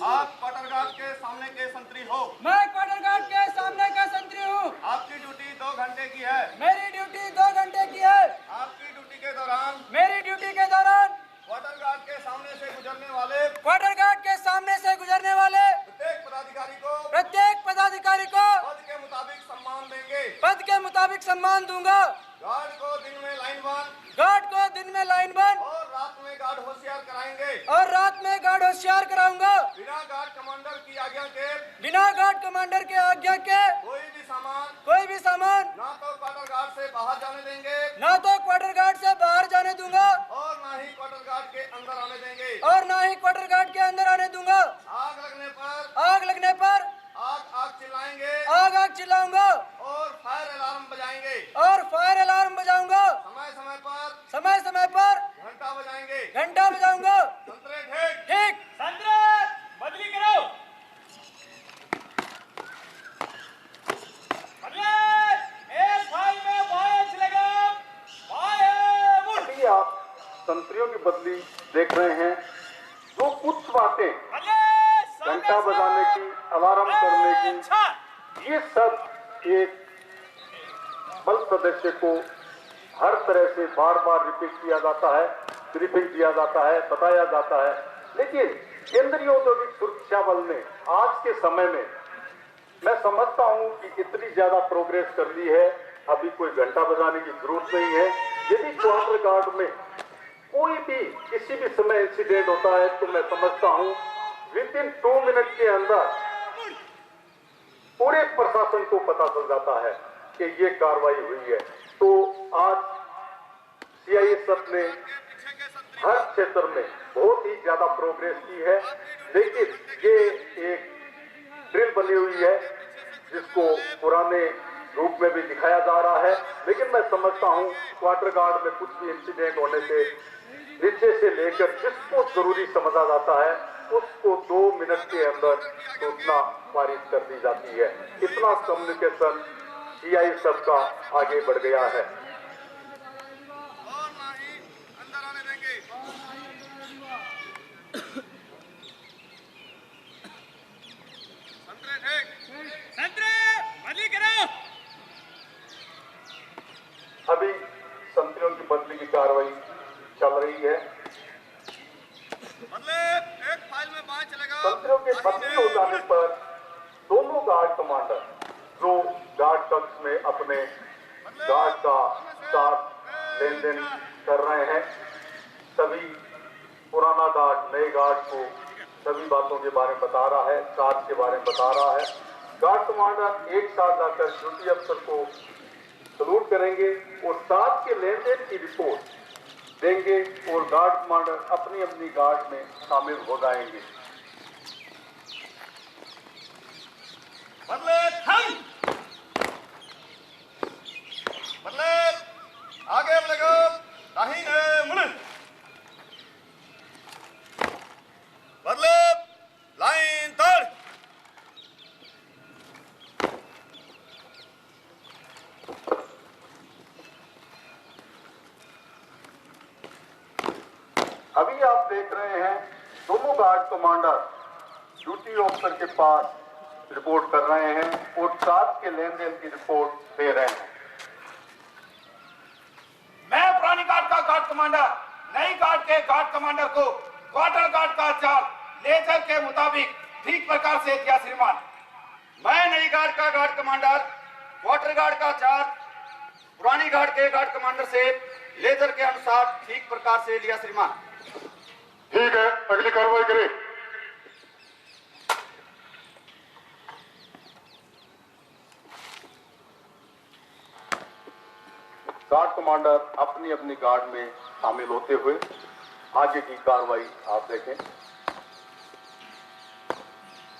आप क्वार्टर गार्ड के सामने के संतरी हो। मैं क्वार्टर गार्ड के सामने का संतरी हूँ। आपकी ड्यूटी 2 घंटे की है। मेरी ड्यूटी 2 घंटे की है। आपकी ड्यूटी के दौरान मेरी ड्यूटी के दौरान क्वार्टर गार्ड के सामने से गुजरने वाले क्वार्टर गार्ड के सामने से गुजरने वाले प्रत्येक पदाधिकारी को पद के मुताबिक सम्मान देंगे। पद के मुताबिक सम्मान दूंगा। गार्ड को दिन में लाइन बंद गार्ड को दिन में लाइन बंद और रात में गार्ड होशियार कराएंगे। और रात में गार्ड होशियार कराऊंगा। बिना गार्ड कमांडर की आज्ञा के बिना गार्ड कमांडर के आज्ञा के कोई भी सामान ना तो क्वार्टर गार्ड से बाहर जाने देंगे ना तो क्वार्टर गार्ड से बाहर जाने दूंगा और ना ही क्वार्टर गार्ड के अंदर आने देंगे। और ना ही क्वार्टर गार्ड के अंदर आने दूंगा। आग लगने पर आग चिल्लाएंगे। आग चिल्लाऊंगा और फायर अलार्म बजाएंगे। और फायर अलार्म बजाऊंगा। समय समय पर घंटा बजाएंगे। घंटा बजाऊंगा। संतरे ठीक ठीक। संतरे बदली करो। बदले एक फाइल में बाएं चलेगा बाएं मुड़। अभी आप संतरियों की बदली देख रहे हैं। जो कुछ बातें बदले घंटा बजाने की, अलार्म करने की, ये सब एक बल सदस्य को हर तरह से बार बार रिपीट किया जाता है, ब्रीफिंग किया जाता है, बताया जाता है। लेकिन केंद्रीय औद्योगिक सुरक्षा बल ने आज के समय में मैं समझता हूं कि इतनी ज्यादा प्रोग्रेस कर ली है, अभी कोई घंटा बजाने की जरूरत नहीं है। यदि क्वार्टर गार्ड में कोई भी किसी भी समय इंसिडेंट होता है तो मैं समझता हूं विद इन 2 मिनट के अंदर पूरे प्रशासन को पता चल जाता है कि ये कार्रवाई हुई है। तो आज सीआईएसएफ ने हर क्षेत्र में बहुत ही ज्यादा प्रोग्रेस की है, लेकिन ये एक ड्रिल बनी हुई है जिसको पुराने रूप में भी दिखाया जा रहा है। लेकिन मैं समझता हूं क्वार्टर गार्ड में कुछ भी इंसिडेंट होने से नीचे से लेकर जिसको जरूरी समझा जाता है उसको 2 मिनट के अंदर सूचना पारित कर दी जाती है। इतना कम्युनिकेशन सीआईएसएफ का आगे बढ़ गया है। अभी संतरियों की बदली की कार्रवाई चल रही है। संतरियों के बदली हो जाने पर दोनों गार्ड कमांडर जो गार्ड कक्ष में अपने गार्ड का साथ लेन देन कर रहे हैं, सभी पुराना गार्ड नए गार्ड को सभी बातों के बारे में बता रहा है, चार्ज के बारे में बता रहा है। गार्ड कमांडर एक साथ जाकर ड्यूटी अफसर को सलूट करेंगे और साथ के लेन देन की रिपोर्ट देंगे और गार्ड कमांडर अपनी अपनी गार्ड में शामिल हो जाएंगे। आगे लगो, दाहिने मुड़, लाइन तोड़। अभी आप देख रहे हैं दोनों गार्ड कमांडर ड्यूटी ऑफिसर के पास रिपोर्ट कर रहे हैं और साथ के लेन देन की रिपोर्ट दे रहे हैं। मैं पुरानी गार्ड का गार्ड कमांडर नई गार्ड के गार्ड कमांडर को क्वार्टर गार्ड का चार्ज लेजर के मुताबिक ठीक प्रकार से दिया श्रीमान। मैं नई गार्ड का गार्ड कमांडर क्वार्टर गार्ड का चार्ज पुरानी गार्ड के गार्ड कमांडर से लेजर के अनुसार ठीक प्रकार से लिया श्रीमान। ठीक है, अगली कार्रवाई करें। गार्ड कमांडर अपनी अपनी गार्ड में शामिल होते हुए आगे की कार्रवाई आप देखें।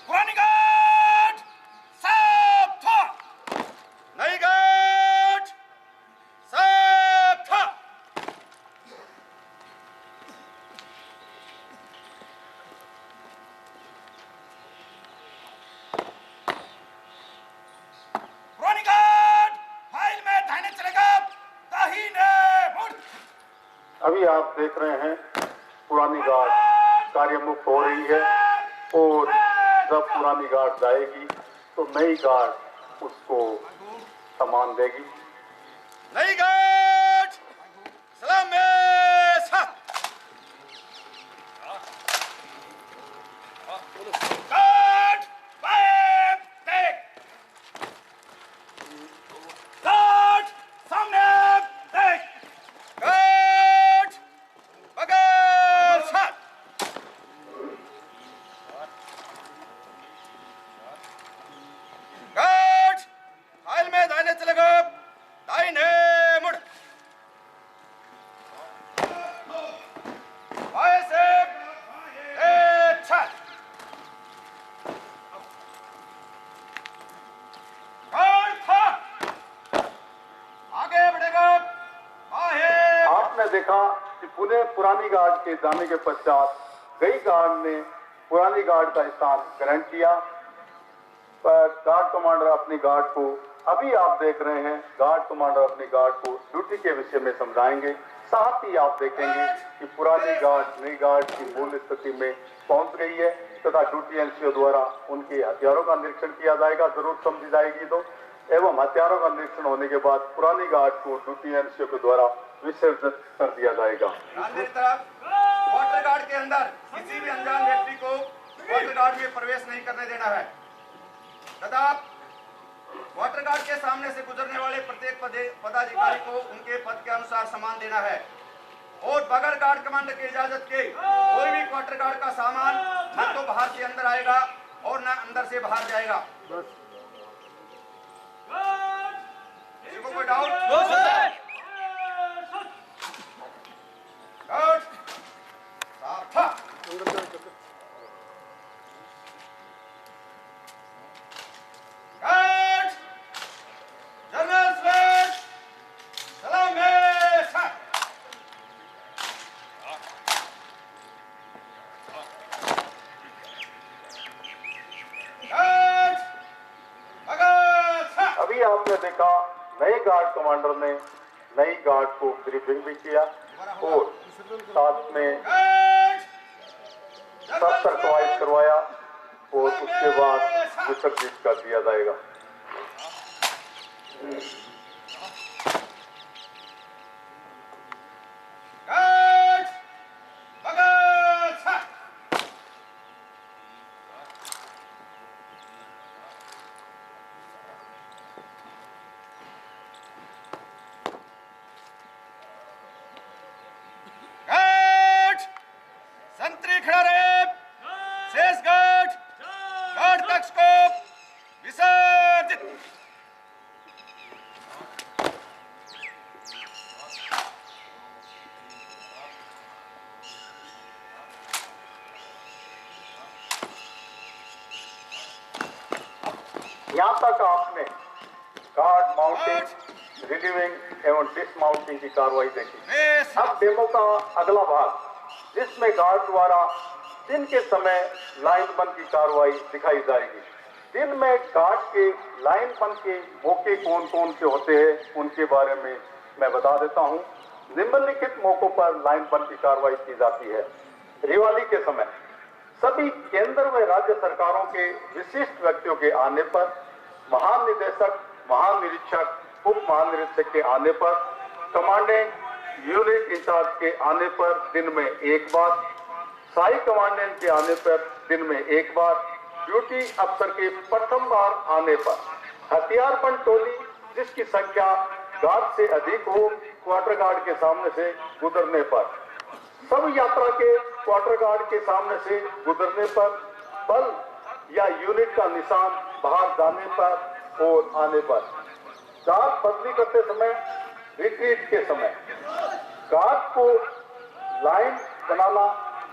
पुरानी गार्ड सब था, नई गार्ड सब था। पुरानी गार्ड फाइल में दाहिने चलेगा, दाहिने मुड़। अभी आप देख रहे हैं पुरानी गार्ड कार्यमुक्त हो रही है और जब पुरानी गार्ड जाएगी तो नई गार्ड उसको सामान देगी। नई गार्ड सलाम में साथ। गार्ड बैक देख, गार्ड सामने देख, गार्ड बगल साथ। गार्ड फाइल में दाहिने चलेगा, दाहिने मुड़। बाएं से छह। गार्ड था, आगे बढ़ेगा, बाहें। आपने देखा कि पुरानी गार्ड के जाने के पश्चात कई गार्ड ने पुरानी गार्ड का स्थान ग्रहण किया, पर गार्ड कमांडर अपनी गार्ड को अभी आप देख रहे हैं गार्ड कमांडर अपनी गार्ड को ड्यूटी के विषय में समझाएंगे। साथ ही आप देखेंगे कि पुरानी गार्ड नई गार्ड की मूल स्थिति में पहुंच गई है तथा ड्यूटी एनसीओ द्वारा उनके हथियारों का निरीक्षण किया जाएगा, जरूरत समझी जाएगी तो, एवं हथियारों का निरीक्षण होने के बाद पुरानी गार्ड को ड्यूटी एनसीओ के द्वारा विसर्जित कर दिया जाएगा। मेरी तरफ क्वार्टर गार्ड के अंदर किसी भी अनजान व्यक्ति को क्वार्टर गार्ड में प्रवेश नहीं करने देना है तथा क्वार्टर गार्ड के सामने से गुजरने वाले प्रत्येक पदाधिकारी को उनके पद के अनुसार सम्मान देना है और बगैर गार्ड कमांडर की इजाजत के कोई भी क्वार्टर गार्ड का सामान न तो बाहर से अंदर आएगा और न अंदर से बाहर जाएगा। किसी को कोई डाउट? गार्ड कमांडर ने नई गार्ड को ब्रीफिंग भी किया और साथ में शस्त्र कवायद करवाया और उसके बाद विसर्जित कर दिया जाएगा। संतरी खड़ा रहे, शेष गार्ड गार्ड कक्ष को विसर्जित। यहाँ तक आपने गार्ड माउंटिंग, रिलीविंग एवं डिसमाउंटिंग की कार्रवाई देखी। अब डेमो का अगला भाग, जिसमें गार्ड द्वारा दिन के समय लाइन बंद की कार्रवाई दिखाई जाएगी। दिन में गार्ड के लाइन बंद के मौके कौन कौन से होते हैं उनके बारे में मैं बता देता हूं। निम्नलिखित मौकों पर लाइन बंद की कार्रवाई की जाती है। दिवाली के समय सभी केंद्र व राज्य सरकारों के विशिष्ट व्यक्तियों के आने पर, महानिदेशक, महानिरीक्षक, उप महानिरीक्षक के आने पर, कमांडेंट, यूनिट इंचार्ज के आने पर दिन में एक बार, साई कमांडेंट के आने पर दिन में एक बार, ड्यूटी अफसर के प्रथम बार आने पर, हथियारबंद टोली जिसकी संख्या गार्ड से अधिक हो क्वार्टर गार्ड के सामने से गुजरने पर, सब यात्रा के क्वार्टर गार्ड के सामने से गुजरने पर, बल या यूनिट का निशान बाहर जाने पर और आने पर, गार्ड बदली करते समय, रिट्रीट के समय, गार्ड को लाइन बनाना,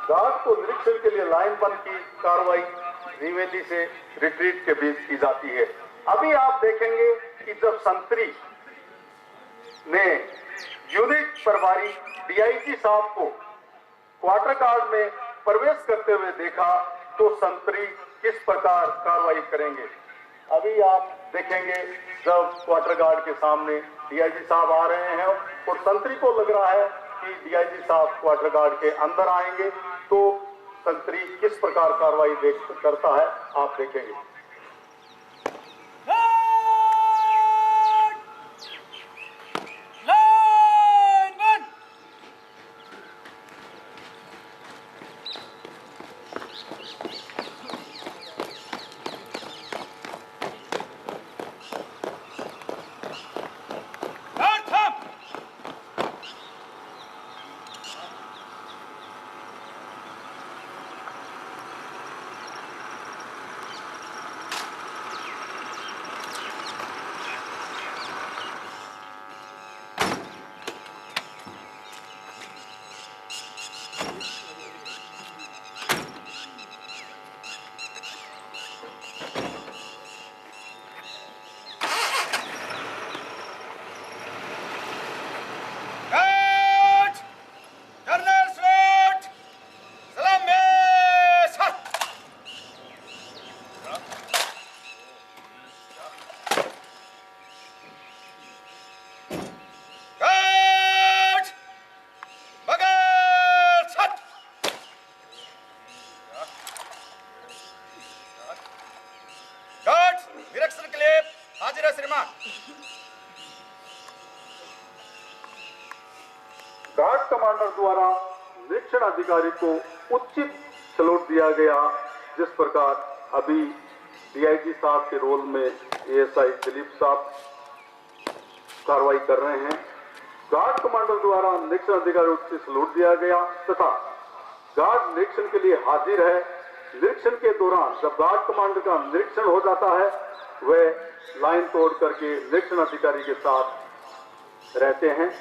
गार्ड को निरीक्षण के लिए लाइन बंद की कार्रवाई रिवेदी से रिट्रीट के बीच की जाती है। अभी आप देखेंगे कि जब संतरी ने यूनिट प्रभारी डीआईजी साहब को क्वार्टर गार्ड में प्रवेश करते हुए देखा तो संतरी किस प्रकार कार्रवाई करेंगे। अभी आप देखेंगे जब क्वार्टर गार्ड के सामने डीआईजी साहब आ रहे हैं और संतरी को लग रहा है कि डीआईजी साहब क्वार्टर गार्ड के अंदर आएंगे तो संतरी किस प्रकार कार्रवाई करता है आप देखेंगे। गार्ड कमांडर द्वारा निरीक्षण अधिकारी को उचित सलूट दिया गया, जिस प्रकार अभी डीआईजी साहब के रोल में एएसआई दिलीप साहब कार्रवाई कर रहे हैं। गार्ड कमांडर द्वारा निरीक्षण अधिकारी को उचित सलूट दिया गया तथा गार्ड निरीक्षण के लिए हाजिर है। निरीक्षण के दौरान जब गार्ड कमांडर का निरीक्षण हो जाता है वह लाइन तोड़ करके निरीक्षण अधिकारी के साथ रहते हैं।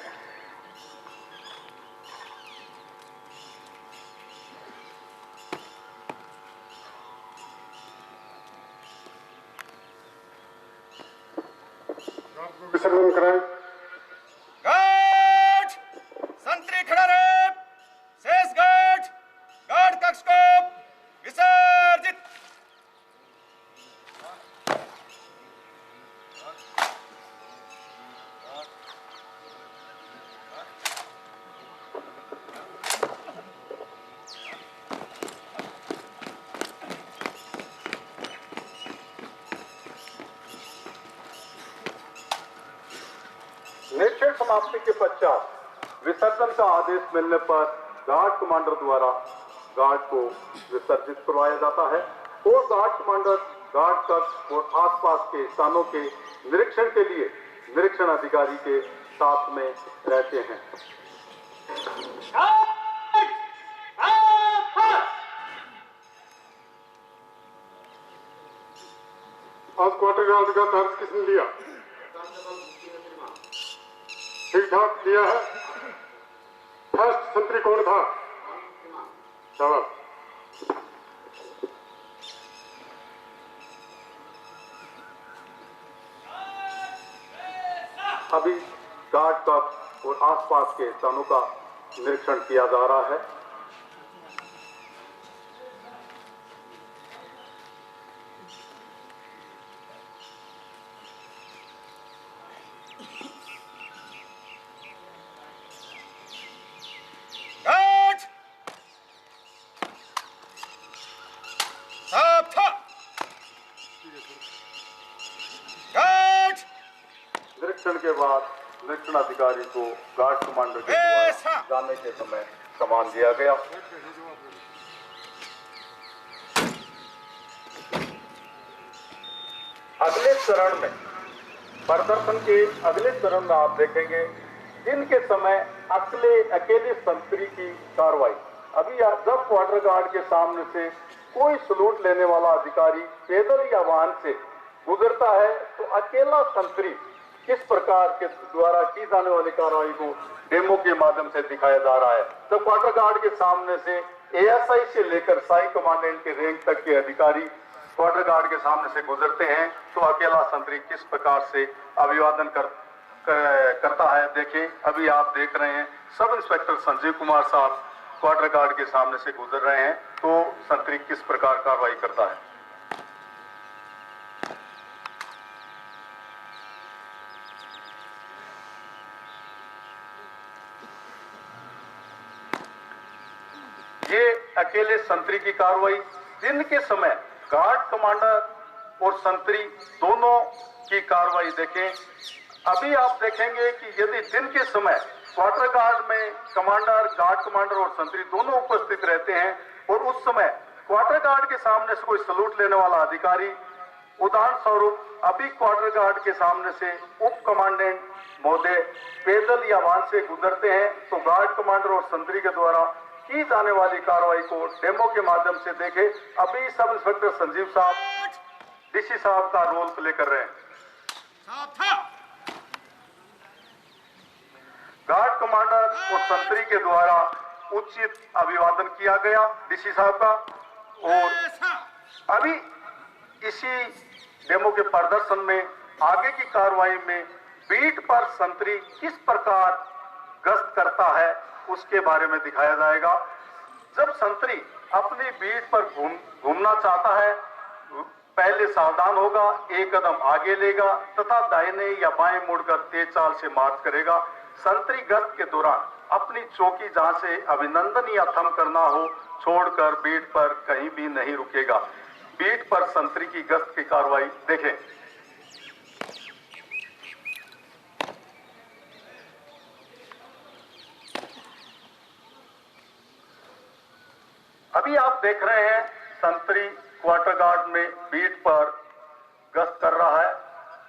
विसर्जन कराएं। गार्ड संतरी खड़ा रहे, शेष गार्ड गार्ड कक्ष को विसर्जित। निरीक्षण समाप्ति के पश्चात विसर्जन का आदेश मिलने पर गार्ड कमांडर द्वारा गार्ड को विसर्जित करवाया जाता है और गार्ड कमांडर गार्ड कक्ष और आसपास के स्थानों के निरीक्षण के लिए निरीक्षण अधिकारी के साथ में रहते हैं। आज क्वार्टर गार्ड का चार्ज किसने लिया? ठीक ठाक लिया है। फर्स्ट संतरी कौन था? शाबाश। अभी गार्ड कक्ष और आसपास के स्थानों का निरीक्षण किया जा रहा है। निरीक्षण के बाद निरीक्षण अधिकारी को गार्ड कमांडर के द्वारा जाने के समय सम्मान दिया गया। अगले चरण में प्रदर्शन के अगले चरण में आप देखेंगे दिन के समय अकेले संतरी की कार्रवाई। अभी जब क्वार्टर गार्ड के सामने से कोई सलूट लेने वाला अधिकारी पैदल या वाहन से गुजरता है तो अकेला संतरी किस प्रकार के द्वारा की जाने वाली कार्रवाई को डेमो के माध्यम से दिखाया जा रहा है। जब क्वार्टर गार्ड के सामने से एएसआई से लेकर साई कमांडेंट के रैंक तक के अधिकारी क्वार्टर गार्ड के सामने से गुजरते हैं तो अकेला संतरी किस प्रकार से अभिवादन करता है। देखिए अभी आप देख रहे हैं सब इंस्पेक्टर संजीव कुमार साहब क्वार्टर गार्ड के सामने से गुजर रहे हैं तो संतरी किस प्रकार कार्रवाई करता है। ये अकेले संतरी की कार्रवाई दिन के समय गार्ड कमांडर और संतरी दोनों की कार्रवाई देखें। अभी आप देखेंगे कि यदि दिन के समय क्वार्टर गार्ड में कमांडर, गार्ड कमांडर और संतरी दोनों उपस्थित रहते हैं और उस समय क्वार्टर गार्ड के सामने से कोई सलूट लेने वाला अधिकारी, उदाहरण स्वरूप अभी क्वार्टर गार्ड के सामने से उप कमांडेंट महोदय पैदल या वाहन से गुजरते हैं तो गार्ड कमांडर और संतरी के द्वारा की जाने वाली कार्रवाई को डेमो के माध्यम से देखे। अभी सब इंस्पेक्टर संजीव साहब डीसी साहब का रोल प्ले कर रहे हैं। गार्ड कमांडर और संतरी के द्वारा उचित अभिवादन किया गया डीसी साहब का और अभी इसी डेमो के प्रदर्शन में आगे की कार्रवाई में बीट पर संतरी किस प्रकार गश्त करता है उसके बारे में दिखाया जाएगा। जब संतरी अपनी बीट पर घूमना चाहता है पहले सावधान होगा, एक कदम आगे लेगा तथा दाहिने या बाएं मुड़कर तेज चाल से मार्च करेगा। संतरी गश्त के दौरान अपनी चौकी जहां से अभिनंदन या थम करना हो छोड़कर बीट पर कहीं भी नहीं रुकेगा। बीट पर संतरी की गश्त की कार्रवाई देखें। अभी आप देख रहे हैं संतरी क्वार्टर गार्ड में बीट पर गश्त कर रहा है।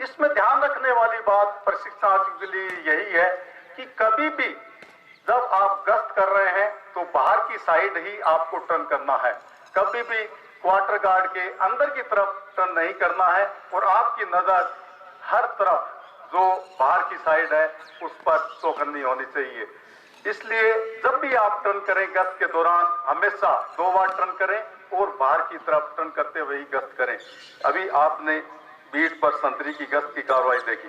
इसमें ध्यान रखने वाली बात प्रशिक्षणार्थियों के लिए यही है कि कभी भी जब आप गश्त कर रहे हैं तो बाहर की साइड ही आपको टर्न करना है, कभी भी क्वार्टर गार्ड के अंदर की तरफ टर्न नहीं करना है और आपकी नजर हर तरफ जो बाहर की साइड है उस पर चौकन्नी होनी चाहिए। इसलिए जब भी आप टर्न करें गश्त के दौरान हमेशा 2 बार टर्न करें और बाहर की तरफ टर्न करते हुए ही गश्त करें। अभी आपने बीट पर संतरी की गश्त की कार्रवाई देखी।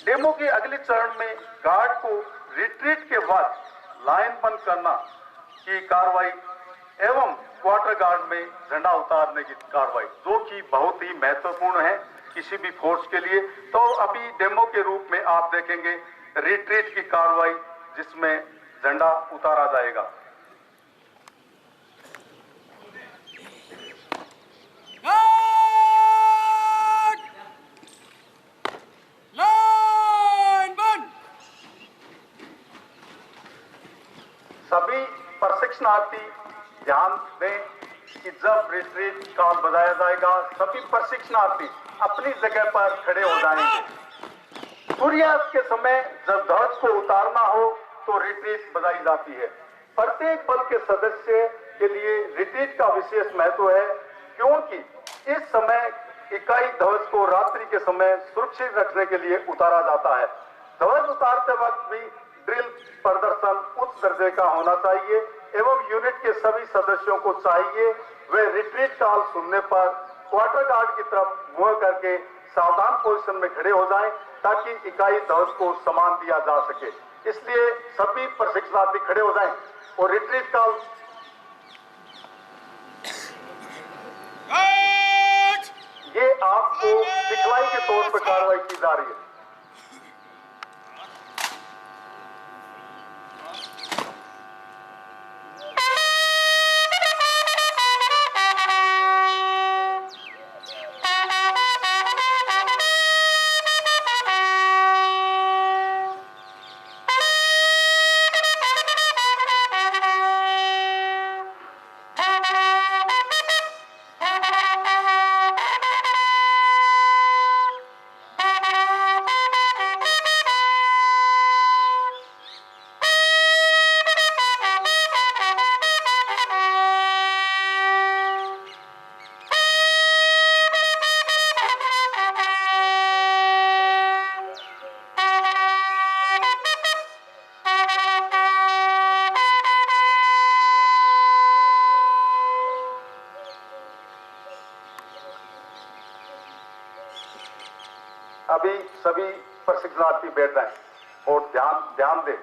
डेमो के अगले चरण में गार्ड को रिट्रीट के बाद लाइन बंद करना की कार्रवाई एवं क्वार्टर गार्ड में झंडा उतारने की कार्रवाई जो कि बहुत ही महत्वपूर्ण है किसी भी फोर्स के लिए। तो अभी डेमो के रूप में आप देखेंगे रिट्रीट की कार्रवाई जिसमें झंडा उतारा जाएगा। सभी प्रशिक्षणार्थी ध्यान दें कि जब रिट्रीट कॉल बजाया जाएगा सभी प्रशिक्षणार्थी अपनी जगह पर खड़े हो जाएंगे। सूर्यास्त के समय जब ध्वज को उतारना हो तो रिट्रीट बजाई जाती है। प्रत्येक बल के सदस्य के लिए रिट्रीट का विशेष महत्व है, क्योंकि इस समय इकाई ध्वज को रात्रि के समय सुरक्षित रखने के लिए उतारा जाता है। ध्वज उतारते वक्त भी ड्रिल प्रदर्शन उच्च दर्जे का होना चाहिए एवं यूनिट के सभी सदस्यों को चाहिए वे रिट्रीट कॉल सुनने पर क्वार्टर गार्ड की तरफ मुंह करके सावधान पोजीशन में खड़े हो जाएं ताकि इकाई ध्वज को सम्मान दिया जा सके। इसलिए सभी प्रशिक्षणार्थी खड़े हो जाएं और रिट्रीट कॉल ये आपको सिखलाई के तौर पर कार्रवाई की जा रही है। अभी सभी प्रशिक्षणार्थी बैठ जाएं और ध्यान दें।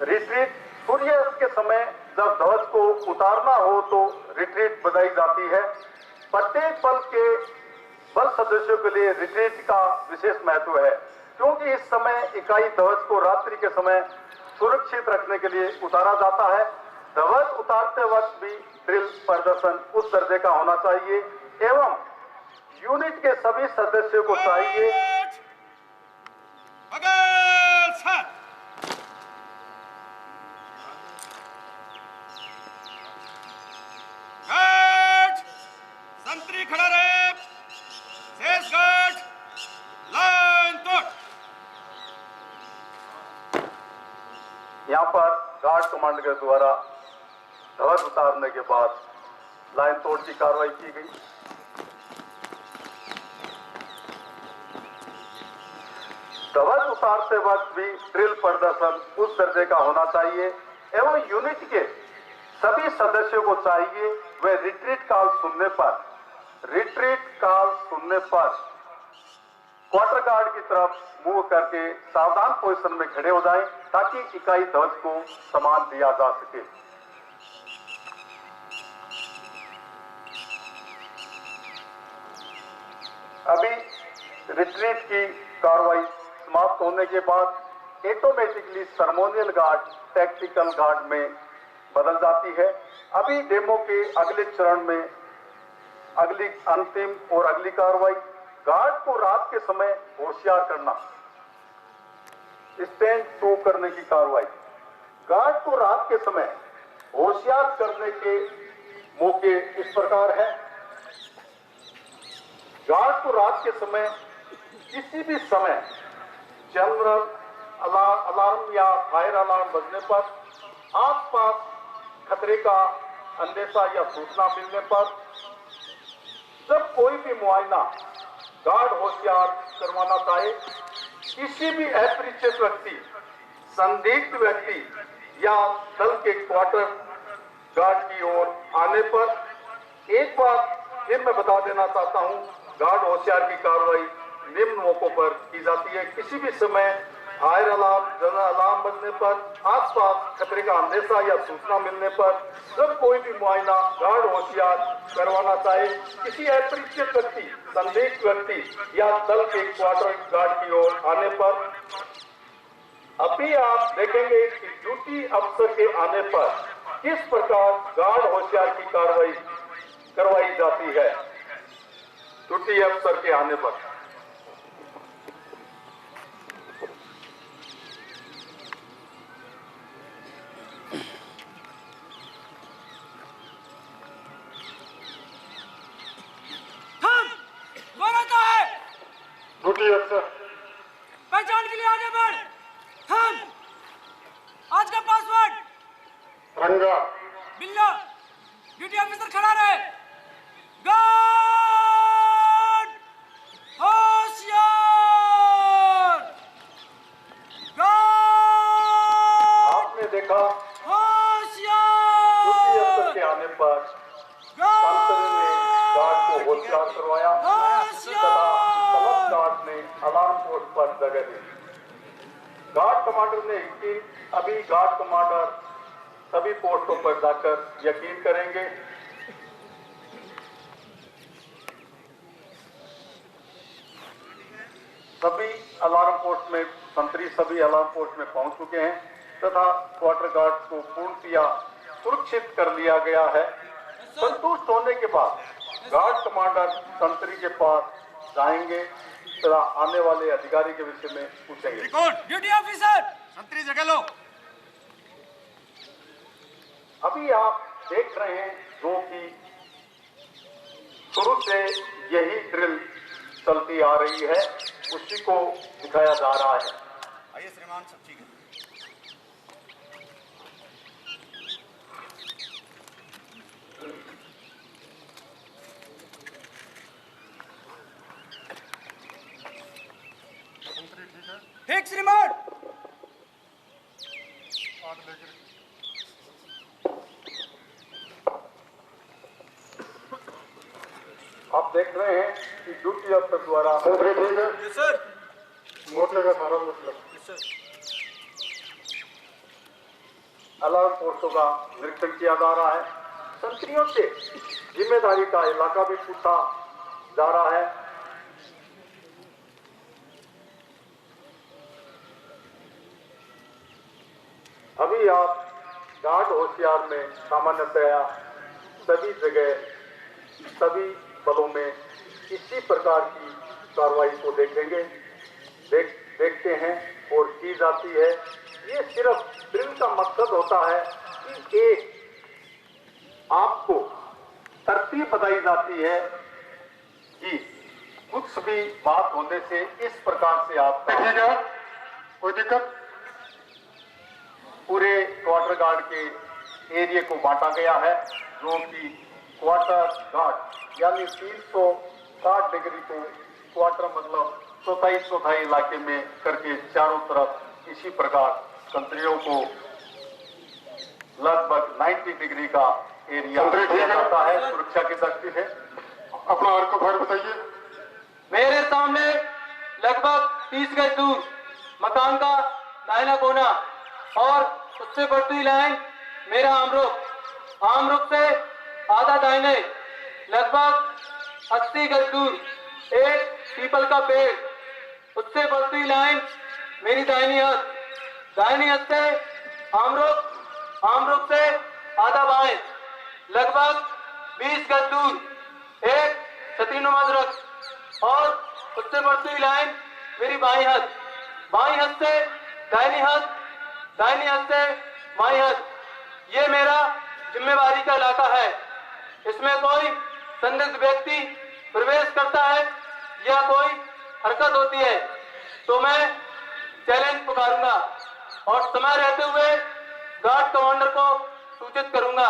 रिट्रीट सूर्यास्त के समय जब ध्वज को उतारना हो तो रिट्रीट बजाई जाती है। प्रत्येक बल सदस्यों के लिए रिट्रीट का विशेष महत्व है, क्योंकि इस समय इकाई ध्वज को रात्रि के समय सुरक्षित रखने के लिए उतारा जाता है। ध्वज उतारते वक्त भी ड्रिल प्रदर्शन उच्च दर्जे का होना चाहिए एवं यूनिट के सभी सदस्यों को चाहिए संतरी खड़ा रहे, शेष गार्ड लाइन तोड़। यहाँ पर गार्ड कमांडर के द्वारा ध्वज उतारने के बाद लाइन तोड़ की कार्रवाई की गई। ध्वज उतारते वक्त भी ड्रिल प्रदर्शन उस दर्जे का होना चाहिए एवं यूनिट के सभी सदस्यों को चाहिए वे रिट्रीट कॉल सुनने पर क्वार्टर गार्ड की तरफ मुंह करके सावधान पोजीशन में खड़े हो जाएं ताकि इकाई ध्वज को सम्मान दिया जा सके। अभी रिट्रीट की कार्रवाई समाप्त होने के बाद ऑटोमेटिकली सर्मोनियल गार्ड टैक्टिकल गार्ड में बदल जाती है। अभी डेमो के अगले चरण में अगली अंतिम और अगली कार्रवाई गार्ड को रात के समय होशियार करना, स्टैंड टू करने की कार्रवाई। गार्ड को रात के समय होशियार करने के मौके इस प्रकार है। गार्ड को रात के समय किसी भी समय जनरल अलार्म या फायर अलार्म बजने पर, आसपास खतरे का अंदेशा या सूचना मिलने पर, जब कोई भी मुआयना गार्ड होशियार करवाना चाहे, किसी भी अपरिचित व्यक्ति, संदिग्ध व्यक्ति या दल के क्वार्टर गार्ड की ओर आने पर, एक बार फिर मैं बता देना चाहता हूं, गार्ड होशियार की कार्रवाई निम्न मौकों पर की जाती है। किसी भी समय फायर अलार्म, जनरल अलार्म बजने पर, आसपास खतरे का अंदेशा या सूचना मिलने पर, जब कोई भी मुआयना गार्ड होशियार करवाना चाहे, किसी अपरिचित व्यक्ति, संदिग्ध व्यक्ति या दल के क्वार्टर गार्ड की ओर आने पर, अभी आप देखेंगे कि ड्यूटी अफसर के आने पर किस प्रकार गार्ड होशियार की कार्रवाई करवाई जाती है। ड्यूटी अफसर के आने पर रंगा बिल्ला ड्यूटी ऑफिसर खड़ा रहे। गार्ड होशियार। गार्ड आपने देखा होशियार। ड्यूटी अफसर के आने पर संतरी ने गार्ड को होशियार करवाया तथा समस्त गार्ड ने अलार्म पोस्ट पर जगह दी। गार्ड कमांडर ने अभी गार्ड कमांडर सभी पोस्टों पर जाकर यकीन करेंगे। सभी अलार्म पोस्ट में संतरी सभी अलार्म पोस्ट में पहुंच चुके हैं तथा क्वार्टर गार्ड को पूर्णतया सुरक्षित कर लिया गया है। संतुष्ट होने के बाद गार्ड कमांडर संतरी के पास जाएंगे तथा आने वाले अधिकारी के विषय में पूछेंगे। ड्यूटी ऑफिसर संतरी जगह लो। अभी आप देख रहे हैं जो कि शुरू से यही ड्रिल चलती आ रही है उसी को दिखाया जा रहा है। आइए श्रीमान, सब ठीक है। ठीक श्रीमान। आप देख रहे हैं कि ड्यूटी अफसर द्वारा सर मोर्चे का सारा मतलब अलार्म पोस्टों का निरीक्षण किया जा रहा है। संतरियों से जिम्मेदारी का इलाका भी पूछा जा रहा है। अभी आप गार्ड होशियार में सामान्यतया सभी जगह सभी बलों में इसी प्रकार की कार्रवाई को देखेंगे देखते हैं और की जाती है। ये सिर्फ ड्रिल का मकसद होता है कि एक आपको तरतीब बताई जाती है कि कुछ भी बात होने से इस प्रकार से आप देखिएगा। कोई दिक्कत? पूरे क्वार्टर गार्ड के एरिया को बांटा गया है जो कि क्वार्टर गार्ड यानी 360 डिग्री को क्वार्टर मतलब चौथाई इलाके में करके चारों तरफ इसी प्रकार संतरियों को लगभग 90 डिग्री का एरिया दिया जाता है सुरक्षा की दृष्टि से। अपना और को भाग बताइए। मेरे सामने लगभग 30 गज दूर मकान का दाहिना कोना और उससे बढ़ती लाइन मेरा आमरुख से आधा दाहिने लगभग 80 गज दूर एक पीपल का पेड़, उससे बढ़ती लाइन मेरी दाहिनी हाथ से आमरुख से आधा बाएं लगभग 20 गज दूर एक छतरीनुमा दरख्त और उससे बढ़ती लाइन मेरी बाई हाथ से दाहिनी हाथ से बाई हाथ। ये मेरा जिम्मेवारी का इलाका है। इसमें कोई संदिग्ध व्यक्ति प्रवेश करता है या कोई हरकत होती है तो मैं चैलेंज पुकारूंगा और समय रहते हुए गार्ड कमांडर को सूचित करूंगा।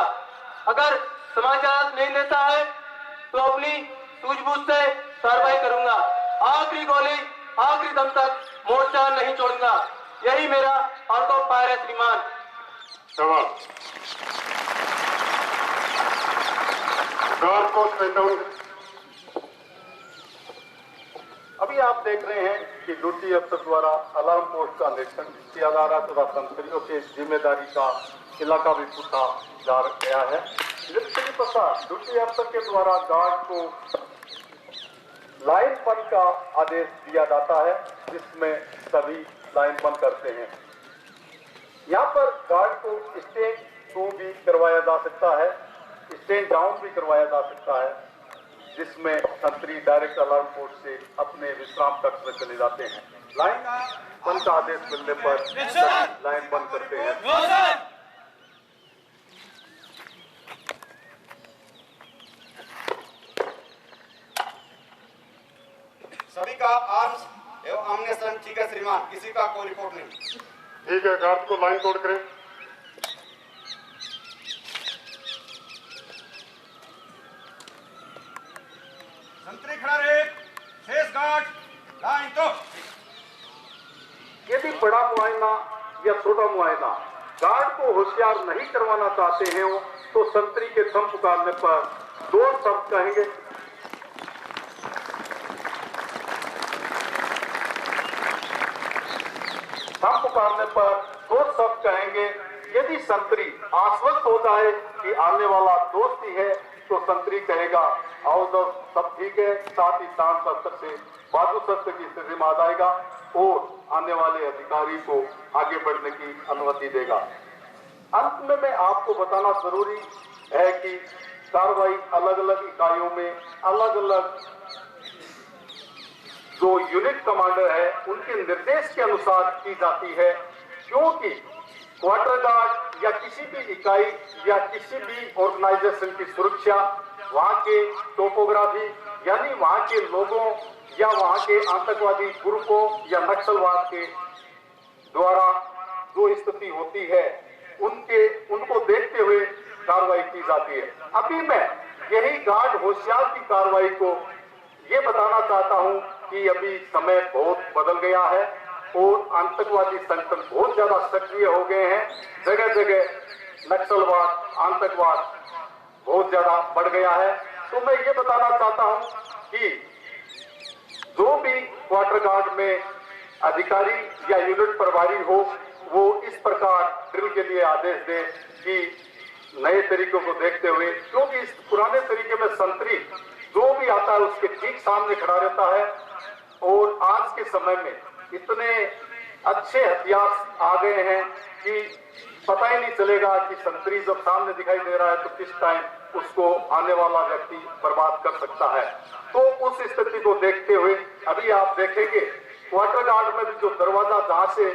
अगर समाचार नहीं देता है तो अपनी सूझबूझ से कार्रवाई करूंगा। आखिरी गोली आखिरी दम तक मोर्चा नहीं छोड़ूंगा। यही मेरा आउट ऑफ फायर है श्रीमान। गार्ड को स्टैंड डाउन। अभी आप देख रहे हैं कि ड्यूटी अफसर द्वारा अलार्म पोस्ट का निरीक्षण किया जा रहा है तथा संतरियों के जिम्मेदारी का इलाका भी पूछा जा गया है। जिसके पश्चात ड्यूटी अफसर के द्वारा गार्ड को लाइन बंद का आदेश दिया जाता है जिसमें सभी लाइन बंद करते हैं। यहाँ पर गार्ड को स्टैंड 2 भी करवाया जा सकता है, स्टैंड डाउन भी करवाया जा सकता है जिसमें संतरी डायरेक्ट अलार्म पोस्ट से अपने विश्राम कक्ष में चले जाते हैं। लाइन बंद का आदेश मिलने पर लाइन बंद करते हैं। सभी का आर्म्स एवं आमने-सामने ठीक है श्रीमान, किसी का कोई रिपोर्ट नहीं। ठीक है, गार्ड को लाइन तोड़ करें। बड़ा मुआयना या छोटा मुआयना गार्ड को होशियार नहीं करवाना चाहते हैं तो संतरी के थम पुकारने पर 2 शब्द कहेंगे। थम पुकारने पर 2 शब्द कहेंगे। यदि संतरी आश्वस्त हो जाए कि आने वाला दोस्त ही है तो संतरी कहेगा आओ दोस्त सब ठीक है, साथ ही शांत शस्त्र से बाजू शस्त्र की स्थिति में आ जाएगा और आने वाले अधिकारी को आगे बढ़ने की अनुमति देगा। अंत में मैं आपको बताना जरूरी है कि कार्रवाई अलग अलग इकाइयों में अलग अलग जो यूनिट कमांडर है उनके निर्देश के अनुसार की जाती है, क्योंकि क्वार्टर गार्ड या किसी भी इकाई या किसी भी ऑर्गेनाइजेशन की सुरक्षा वहां के टोपोग्राफी यानी वहां के लोगों या वहां के आतंकवादी ग्रुपों या नक्सलवाद के द्वारा जो स्थिति होती है उनको देखते हुए कार्रवाई की जाती है। अभी मैं यही गार्ड होशियार की कार्रवाई को ये बताना चाहता हूं कि अभी समय बहुत बदल गया है और आतंकवादी संगठन बहुत ज्यादा सक्रिय हो गए हैं। जगह जगह नक्सलवाद आतंकवाद बहुत ज्यादा बढ़ गया है। तो मैं ये बताना चाहता हूं कि जो भी क्वार्टर गार्ड में अधिकारी या यूनिट प्रभारी हो वो इस प्रकार ड्रिल के लिए आदेश दे कि नए तरीकों को देखते हुए, क्योंकि इस पुराने तरीके में संतरी जो भी आता है उसके ठीक सामने खड़ा रहता है और आज के समय में इतने अच्छे हथियार आ गए हैं कि पता ही नहीं चलेगा कि संतरी जब सामने दिखाई दे रहा है तो किस टाइम उसको आने वाला व्यक्ति बर्बाद कर सकता है। तो उस स्थिति को देखते हुए अभी आप देखेंगे क्वार्टर गार्ड में भी जो दरवाजा जहां से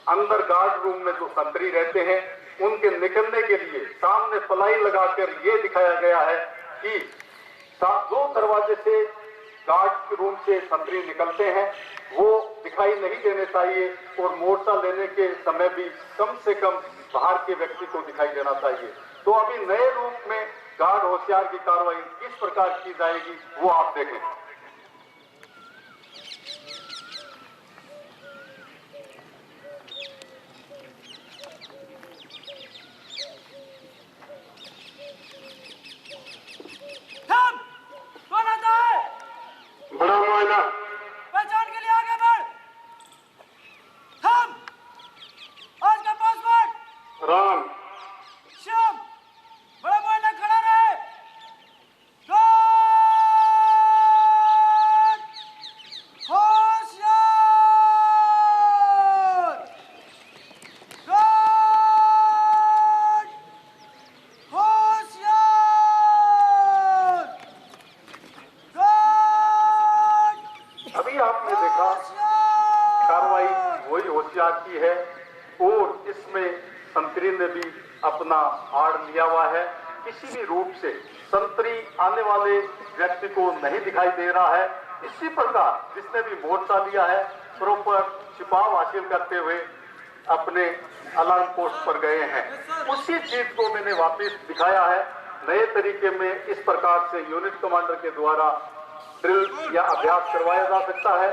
अंदर गार्ड रूम में जो संतरी रहते हैं उनके निकलने के लिए सामने पलाई लगाकर ये दिखाया गया है कि जो दरवाजे से गार्ड रूम से संतरी निकलते हैं वो दिखाई नहीं देने चाहिए और मोर्चा लेने के समय भी कम से कम बाहर के व्यक्ति को दिखाई देना चाहिए। तो अभी नए रूप में गार्ड होशियार की कार्रवाई किस प्रकार की जाएगी वो आप देखें। बड़ा मुआयना पहचान के लिए आगे बढ़। हम आज का पासवर्ड राम श्याम बड़ा मुआयना खड़ा रहे। होशियार अभी आपने देखा कार्रवाई वही होशियार की है और इसमें संतरी ने भी अपना आड़ लिया हुआ है। किसी भी रूप से संतरी आने वाले व्यक्ति को नहीं दिखाई दे रहा है। इसी प्रकार जिसने भी मोर्चा लिया है प्रॉपर छिपाव हासिल करते हुए अपने अलार्म पोस्ट पर गए हैं। उसी चीज को मैंने वापस दिखाया है नए तरीके में। इस प्रकार से यूनिट कमांडर के द्वारा ड्रिल या अभ्यास करवाया जा सकता है।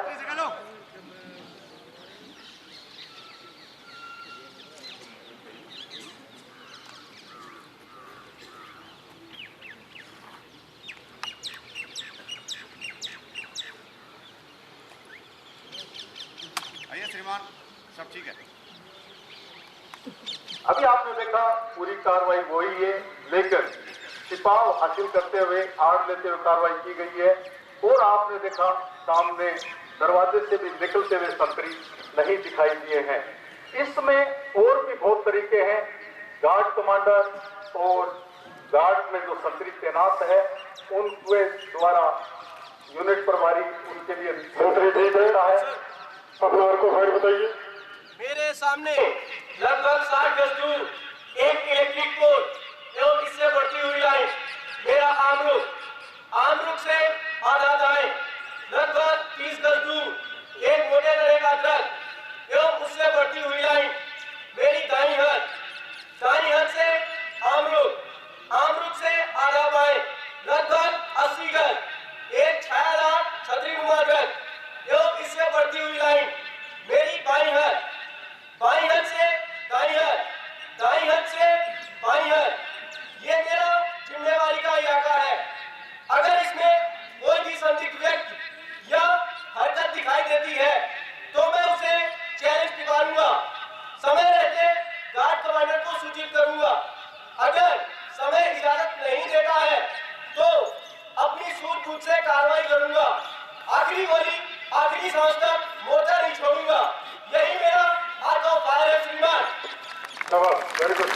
आइए श्रीमान, सब ठीक है। अभी आपने देखा पूरी कार्रवाई वही है, लेकिन छिपाव हासिल करते हुए आड़ लेते हुए कार्रवाई की गई है। और आपने देखा सामने दरवाजे से भी निकलते हुए संतरी नहीं दिखाई दिए हैं। इसमें और भी बहुत तरीके हैं। गार्ड कमांडर और गार्ड में जो संतरी तैनात है उनके द्वारा यूनिट प्रभारी उनके लिए संतरी दे देता है। अपना और को फाइट बताइए। मेरे सामने लगभग 60 गज दूर एक इलेक्ट्रिक पोल एवं इससे बढ़ती हुई लाइन, मेरा आमरुख से आधा दाएं लगभग 30 गज दूर एक मोटे लड़े का ट्रक एवं उससे बढ़ती हुई लाइन, मेरी दाईं हाथ से आमरुख से आधा बाएं लगभग 80 गज एक छायादार छतरी नुमा ट्रक एवं इससे बढ़ती हुई लाइन, मेरी बाईं हाथ अगर समय इजाजत नहीं देता है तो अपनी सूझबूझ से कार्रवाई करूंगा। आखिरी गोली आखिरी सांस तक मोर्चा नहीं छोड़ूंगा। यही मेरा आर्ट ऑफ फायर है श्रीमान। Very good.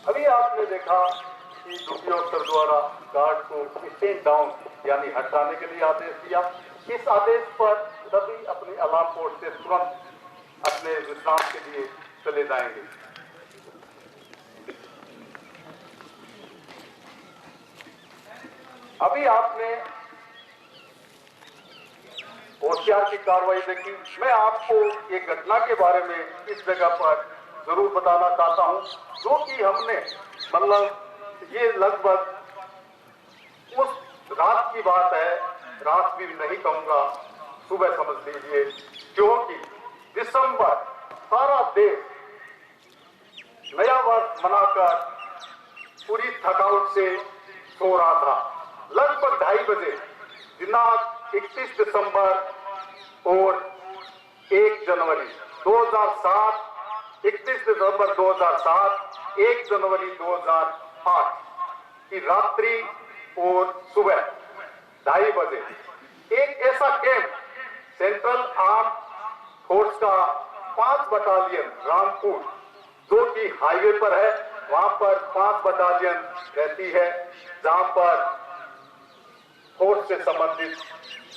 अभी आपने देखा कि ड्यूटी ऑफिसर द्वारा गार्ड को स्टैंड डाउन यानी हटाने के लिए आदेश दिया। इस आदेश पर सभी अपनी अलार्म पोस्ट से तुरंत अपने विश्राम के लिए चले जाएंगे। अभी आपने होशियार की कार्रवाई देखी। मैं आपको एक घटना के बारे में इस जगह पर जरूर बताना चाहता हूं, जो कि हमने मतलब ये लगभग उस रात की बात है, रात भी नहीं कहूंगा, सुबह समझ लीजिए, क्योंकि दिसंबर सारा देश नया वर्ष मनाकर पूरी थकावट से सो रहा था। लगभग 2:30 बजे दिनांक 31 दिसंबर और 1 जनवरी 2007, 31 दिसंबर 2007, 1 जनवरी 2008 की रात्रि और सुबह 2:30 बजे एक ऐसा कैंप सेंट्रल आर्म फोर्स का 5 बटालियन रामपुर, जो कि हाईवे पर है, वहां पर 5 बटालियन रहती है, जहां पर फोर्स से संबंधित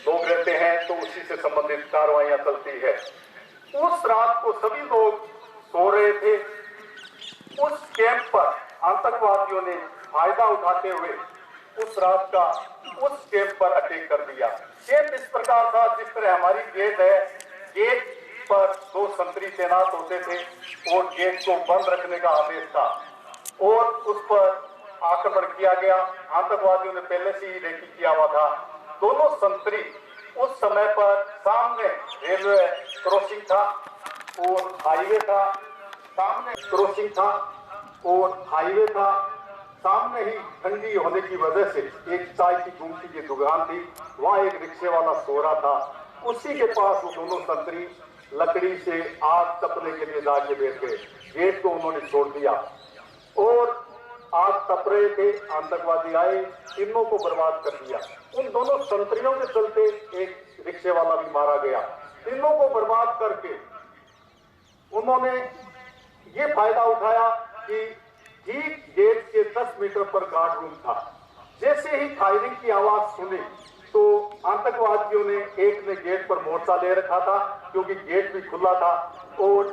लोग रहते हैं, तो उसी से संबंधित कार्रवाइयां चलती है। उस रात को सभी लोग सो रहे थे। उस कैंप पर आतंकवादियों ने फायदा उठाते हुए उस रात का उस कैंप पर अटैक कर दिया। कैंप इस प्रकार था, जिस तरह हमारी गेट है, गेट पर 2 संतरी तैनात होते थे और गेट को बंद रखने का आदेश था और उस पर आक्रमण किया गया। आतंकवादियों ने पहले से ही रेकी किया हुआ था। दोनों संतरी उस समय पर सामने रेलवे क्रॉसिंग था और हाईवे था, सामने क्रॉसिंग था और हाईवे था, सामने ही ठंडी होने की वजह से एक चाय की गुमटी की दुकान थी, वहां एक रिक्शे वाला सो रहा था। उसी के पास वो दोनों संतरी लकड़ी से आग तपने के लिए जाके बैठ गए। गेट को उन्होंने छोड़ दिया और आग तप रहे थे। आतंकवादी आए, तीनों को बर्बाद कर दिया। उन दोनों संतरियों के चलते एक रिक्शे वाला भी मारा गया। तीनों को बर्बाद करके उन्होंने ये फायदा उठाया कि ठीक गेट के 10 मीटर पर गार्ड रूम था। जैसे ही फायरिंग की आवाज सुनी तो आतंकवादियों ने, एक ने गेट पर मोर्चा ले रखा था क्योंकि गेट भी खुला था, और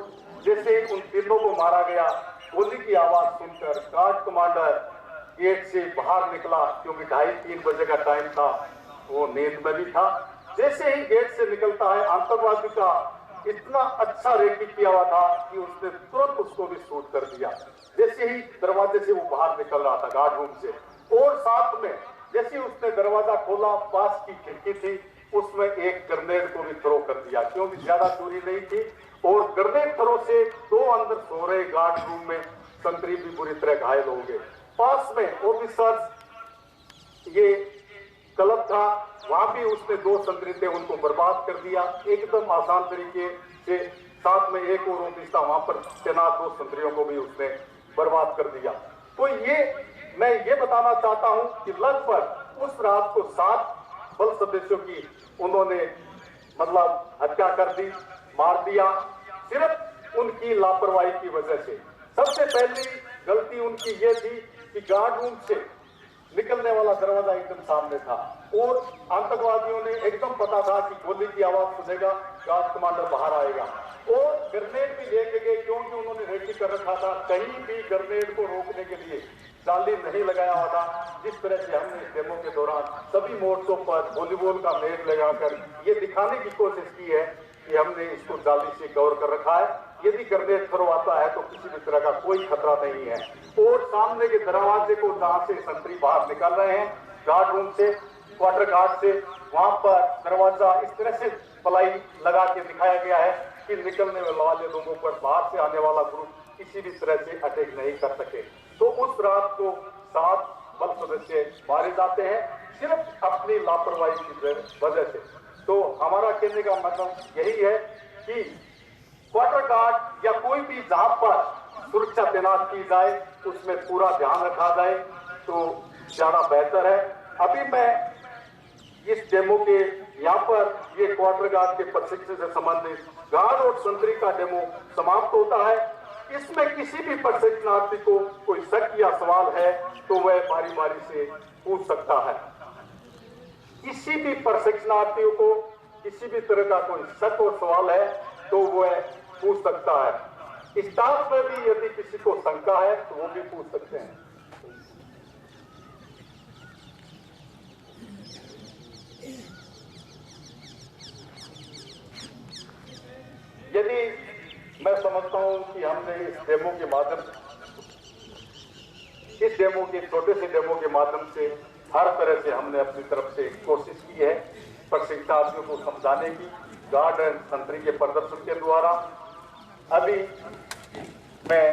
जैसे ही उन तीनों को मारा गया, गोली की आवाज सुनकर गार्ड कमांडर गेट से बाहर निकला, क्योंकि 2:30-3 बजे का टाइम था, वो नींद में भी था। जैसे ही गेट से निकलता है, आतंकवादी का इतना अच्छा रेकी किया हुआ था कि उसने तुरंत उसको भी शूट कर दिया। जैसे ही दरवाजे से वो बाहर निकल रहा था गार्ड रूम से, और साथ में जैसे ही उसने दरवाजा खोला, पास की खिड़की थी, उसमें एक ग्रेनेड को भी थ्रो कर दिया, क्योंकि ज्यादा दूरी नहीं थी। और ग्रेनेड थ्रो से 2 अंदर सो रहे गार्ड रूम में संतरी भी बुरी तरह घायल हो गए। पास में ऑफिसर्स ये क्लब था, वहां भी उसने 2 संतरी थे, उनको बर्बाद कर दिया एकदम आसान तरीके से। साथ में एक और ऑफिस था, वहां पर तैनात 2 संतरियों को भी उसने बर्बाद कर दिया। तो ये मैं ये बताना चाहता हूं कि लगभग उस रात को 7 बल सदस्यों की उन्होंने मतलब हत्या कर दी, मार दिया, सिर्फ उनकी लापरवाही की वजह से। सबसे पहली गलती उनकी ये थी कि गार्ड रूम से निकलने वाला दरवाजा एकदम सामने था और आतंकवादियों ने एकदम पता था कि गोली की आवाज सुनेगा, गार्ड कमांडर बाहर आएगा, और ग्रेनेड भी लेके गए, क्योंकि उन्होंने रेडी कर रखा था। कहीं भी ग्रेनेड को रोकने के लिए जाली नहीं लगाया हुआ था। जिस तरह से हमने इस डेमो के दौरान सभी मोर्चों पर वॉलीबॉल का नेट लगाकर ये दिखाने की कोशिश की है कि हमने इसको जाली से कवर कर रखा है, यदि ग्रेनेड थ्रो आता है तो किसी भी तरह का कोई खतरा नहीं है। और सामने के दरवाजे को, जहां से संतरी बाहर निकल रहे हैं गार्ड रूम से, क्वार्टर गार्ड से, वहां पर दरवाजा इस तरह से पलाई लगा के दिखाया गया है कि निकलने वाले लोगों पर, बाहर से आने वाला ग्रुप किसी भी तरह से अटैक नहीं कर सके। तो उस रात को 7 बल सदस्य मारे जाते हैं सिर्फ अपनी लापरवाही की वजह से। तो हमारा कहने का मतलब यही है कि क्वार्टर गार्ड या कोई भी जहां पर सुरक्षा तैनात की जाए उसमें पूरा ध्यान रखा जाए तो ज्यादा बेहतर है। अभी मैं इस डेमो के यहाँ पर ये क्वार्टर गार्ड के प्रशिक्षण से संबंधित गार्ड और संतरी का डेमो समाप्त होता है। इसमें किसी भी प्रशिक्षणार्थी को कोई शक या सवाल है तो वह बारी बारी से पूछ सकता है। किसी भी प्रशिक्षणार्थियों को किसी भी तरह का कोई शक और सवाल है तो वह पूछ सकता है। स्टाफ में भी यदि किसी को शंका है तो वो भी पूछ सकते हैं। यदि मैं समझता हूं कि हमने इस डेमो के छोटे से डेमो के माध्यम से हर तरह से हमने अपनी तरफ से कोशिश की है प्रशिक्षणार्थियों को समझाने की गार्ड एंड संतरी के प्रदर्शन के द्वारा। अभी मैं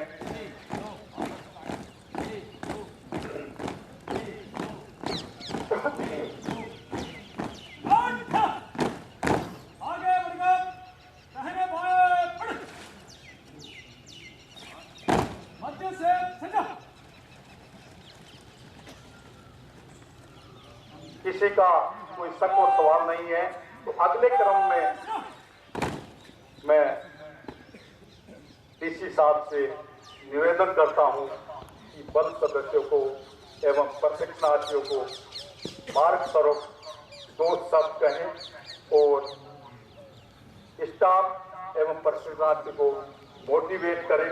किसी का कोई शक और सवाल नहीं है तो अगले क्रम में मैं डीसी साहब से निवेदन करता हूं कि बल सदस्यों को एवं प्रशिक्षणार्थियों को मार्ग स्वरूप 2 शब्द कहें और स्टाफ एवं प्रशिक्षणार्थी को मोटिवेट करें